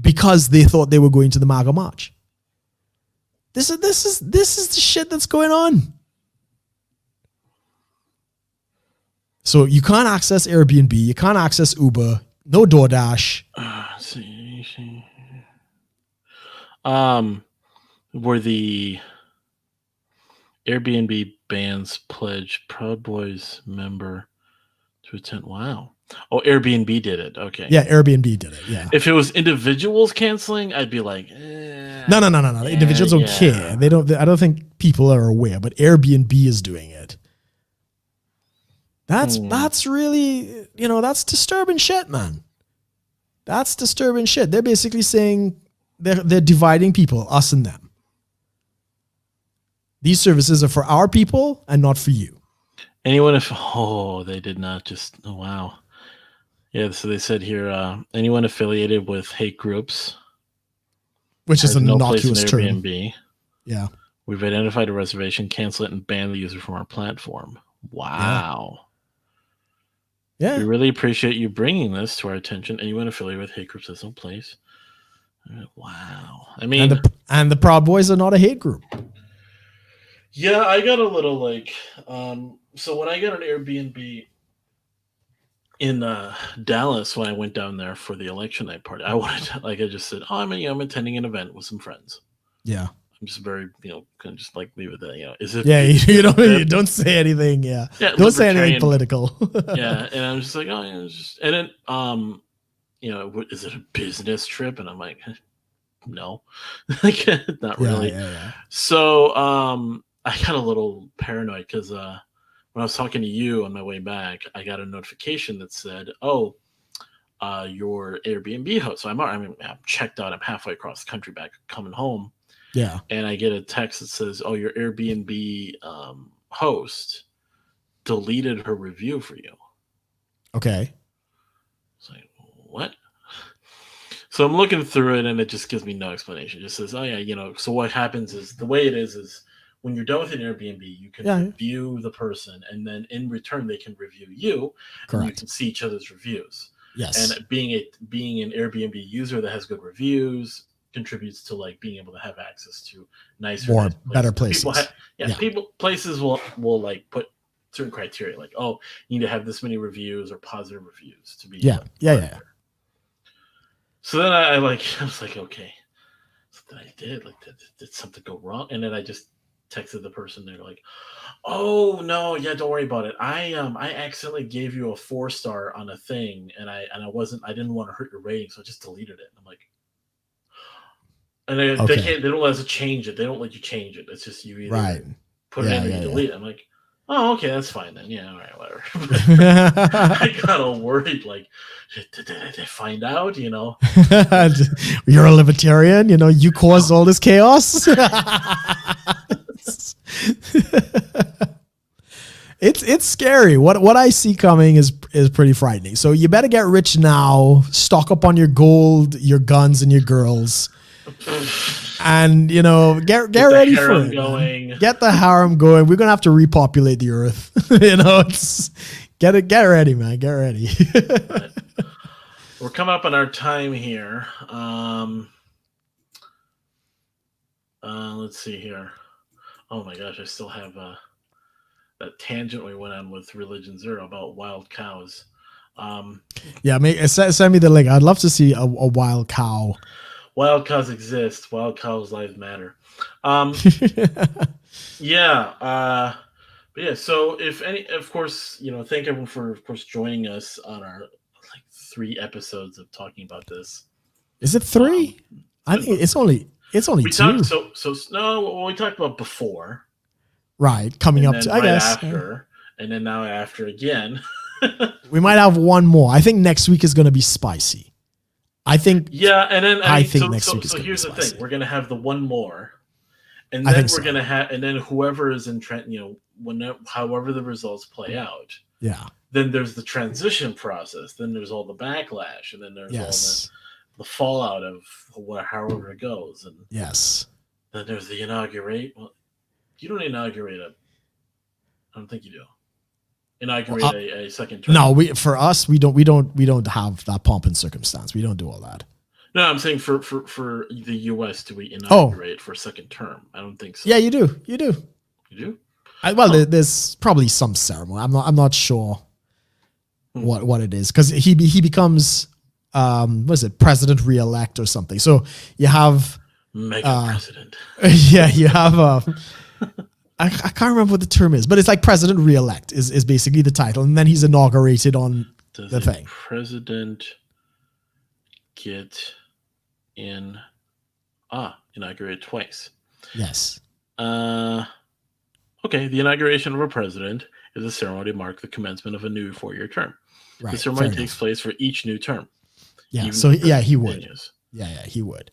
because they thought they were going to the MAGA march. This is the shit that's going on. So you can't access Airbnb, you can't access Uber, no DoorDash. Were the Airbnb bans pledge Proud Boys member to attend? Wow. Oh, Airbnb did it. Okay. Yeah, Airbnb did it. Yeah. If it was individuals canceling, I'd be like, No. Individuals don't care. They don't. I don't think people are aware, but Airbnb is doing it. That's really, that's disturbing shit, man. That's disturbing shit. They're basically saying they're dividing people, us and them. These services are for our people and not for you. Anyone they did not just, oh, wow. Yeah, so they said here, anyone affiliated with hate groups, which is an no place in innocuous term. Airbnb. Yeah. We've identified a reservation, cancel it, and ban the user from our platform. Wow. Yeah. We really appreciate you bringing this to our attention. Anyone affiliated with hate groups has no place. Wow. I mean, and the Proud Boys are not a hate group. Yeah, I got a little so when I got an Airbnb in Dallas, when I went down there for the election night party, I wanted to, I just said, oh, I'm attending an event with some friends. Yeah. I'm just very, kind of just like leave it there. Is it? Yeah, you don't say anything. Yeah. Don't say anything political. Yeah, and I'm just like, oh, yeah, it's just, and then, is it a business trip? And I'm like, no, like not really. Yeah. So, I got a little paranoid because when I was talking to you on my way back, I got a notification that said, "Oh, your Airbnb host." So I'm checked out. I'm halfway across the country back, coming home. Yeah. And I get a text that says, "Oh, your Airbnb host deleted her review for you." Okay. It's like, what? So I'm looking through it, and it just gives me no explanation. It just says, "Oh yeah, so what happens is the way it is when you're done with an Airbnb, you can review the person, and then in return they can review you, and you can see each other's reviews." Yes. And being an Airbnb user that has good reviews contributes to being able to have access to nicer, better places. Places will put certain criteria, like, oh, you need to have this many reviews or positive reviews to be. Yeah. So then I was like, okay, something I did, did something go wrong? And then I just texted the person. They're like, oh no, yeah, don't worry about it. I accidentally gave you a 4-star on a thing, and I didn't want to hurt your rating, so I just deleted it. And I'm like, and they don't let us change it. They don't let you change it. It's just you either put it in or you delete it. I'm like, oh, okay, that's fine then. Yeah, all right, whatever. I got all worried, did they find out, You're a libertarian, you caused all this chaos. It's scary. What I see coming is pretty frightening. So you better get rich now, stock up on your gold, your guns, and your girls. And get ready for it. Going. Get the harem going. We're gonna have to repopulate the earth. It's get ready, man. Get ready. Right. We're coming up on our time here. Let's see here. Oh my gosh, I still have that tangent we went on with Religion Zero about wild cows. Send me the link. I'd love to see a wild cow. Wild cows exist. Wild cows' lives matter. Yeah. But yeah. So if any, of course, thank everyone for, of course, joining us on our 3 episodes of talking about this. Is it 3? I think it's only 2. No, we talked about before. Right, coming up to, I guess. After, and then now after again. We might have one more. I think next week is going to be spicy. I think. Yeah, and then next week is going to be spicy. So here's the thing: we're going to have the one more, and then we're going to have, and then whoever is in trend, however the results play out. Yeah. Then there's the transition process. Then there's all the backlash, and then there's all the fallout of however it goes, and then there's the inaugurate. Well, you don't inaugurate I don't think you do. Inaugurate a second term. No, we don't have that pomp and circumstance. We don't do all that. No, I'm saying for the U.S. do we inaugurate for a second term? I don't think so. Yeah, you do. You do. You do? There's probably some ceremony. I'm not sure what it is, because he becomes what is it, president re-elect or something. So you have mega president. Yeah, you have I can't remember what the term is, but it's like president re-elect is basically the title, and then he's inaugurated on the thing. President get inaugurated twice. Yes. Okay, the inauguration of a president is a ceremony to mark the commencement of a new 4-year term. Right. The ceremony takes place for each new term. Yeah. So yeah, he would. Yeah, he would.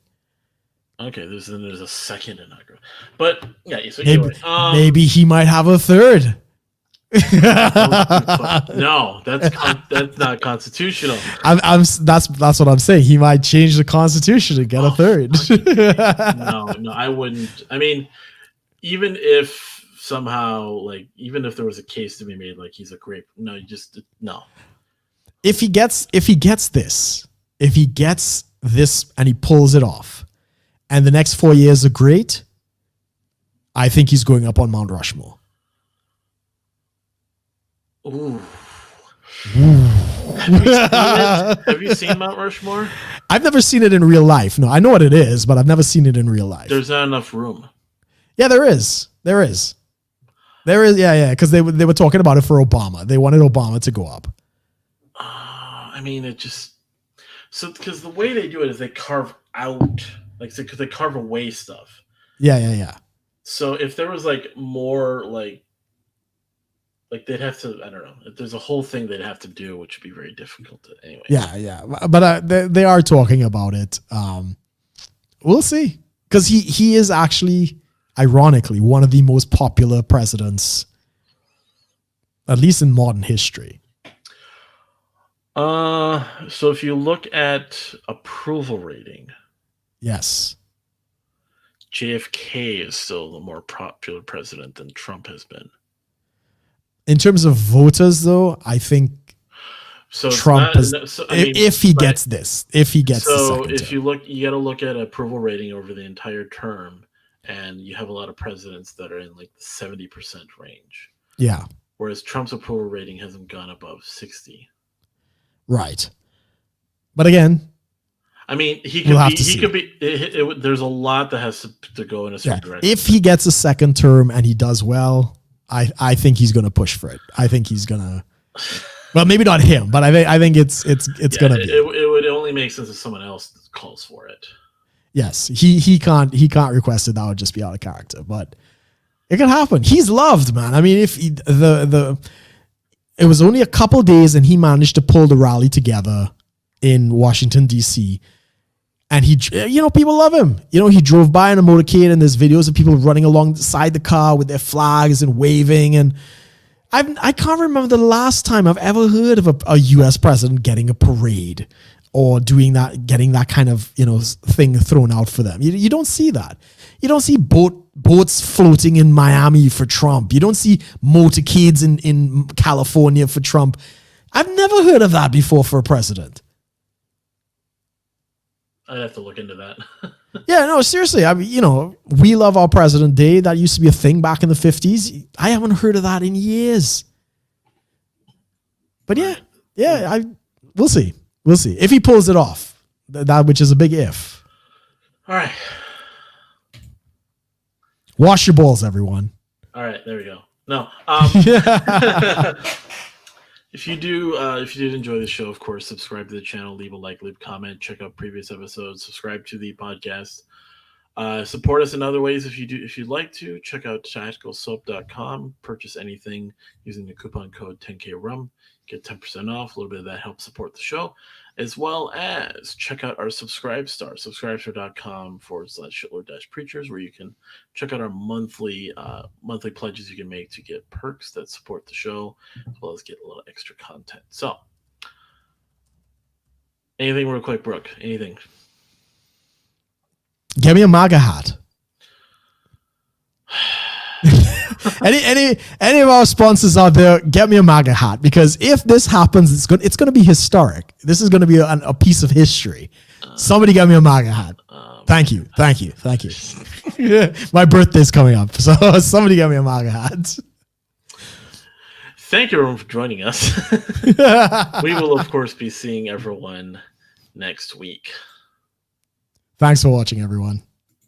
Okay, there's a second inaugural, but yeah. So maybe he might have a third. No, that's not constitutional. That's what I'm saying. He might change the constitution and get a third. No, I wouldn't. I mean, even if somehow, like, even if there was a case to be made, like he's a grape. No, no. If he gets this, and he pulls it off, and the next 4 years are great, I think he's going up on Mount Rushmore. Ooh. Have you seen Mount Rushmore? I've never seen it in real life. No, I know what it is, but I've never seen it in real life. There's not enough room. Yeah, there is. Yeah, because they were talking about it for Obama. They wanted Obama to go up. I mean, because the way they do it is they carve out, because they carve away stuff. Yeah. So if there was more they'd have to, I don't know. There's a whole thing they'd have to do, which would be very difficult. Anyway. Yeah. But they are talking about it. We'll see, because he is actually, ironically, one of the most popular presidents, at least in modern history. So if you look at approval rating, yes, JFK is still the more popular president than Trump has been. In terms of voters, though, I think Trump is. If he gets the second So if term. you got to look at approval rating over the entire term, and you have a lot of presidents that are in the 70% range. Yeah. Whereas Trump's approval rating hasn't gone above 60. Right. But again, I mean, he could be. There's a lot that has to go in a certain direction. If he gets a second term and he does well, I think he's going to push for it. I think he's going to. Well, maybe not him, but I think it's going to be. It would only make sense if someone else calls for it. Yes, he can't request it. That would just be out of character. But it can happen. He's loved, man. I mean, if it was only a couple days and he managed to pull the rally together in Washington, D.C. And people love him. He drove by in a motorcade and there's videos of people running alongside the car with their flags and waving. And I can't remember the last time I've ever heard of a U.S. president getting a parade or getting that kind of, thing thrown out for them. You don't see that. You don't see boats floating in Miami for Trump. You don't see motorcades in California for Trump. I've never heard of that before for a president. I'd have to look into that. Yeah, no, seriously. I mean, we love our President Day. That used to be a thing back in the 50s. I haven't heard of that in years. But we'll see. We'll see if he pulls it off. That which is a big if. All right. Wash your balls, everyone. All right, there we go. No. If you did enjoy the show, of course, subscribe to the channel, leave a like, leave a comment, check out previous episodes, subscribe to the podcast. Support us in other ways if you'd like to. Check out tacticalsoap.com. Purchase anything using the coupon code 10K Rum. Get 10% off. A little bit of that helps support the show. As well as check out our subscribestar.com/shitload-preachers, where you can check out our monthly pledges you can make to get perks that support the show, as well as get a little extra content. So, anything real quick, Brooke? Anything? Get me a MAGA hat. any of our sponsors out there, get me a MAGA hat, because if this happens, it's going to be historic. This is going to be a piece of history. Somebody get me a MAGA hat. Thank you. My birthday's coming up, so somebody get me a MAGA hat. Thank you, everyone, for joining us. We will, of course, be seeing everyone next week. Thanks for watching, everyone.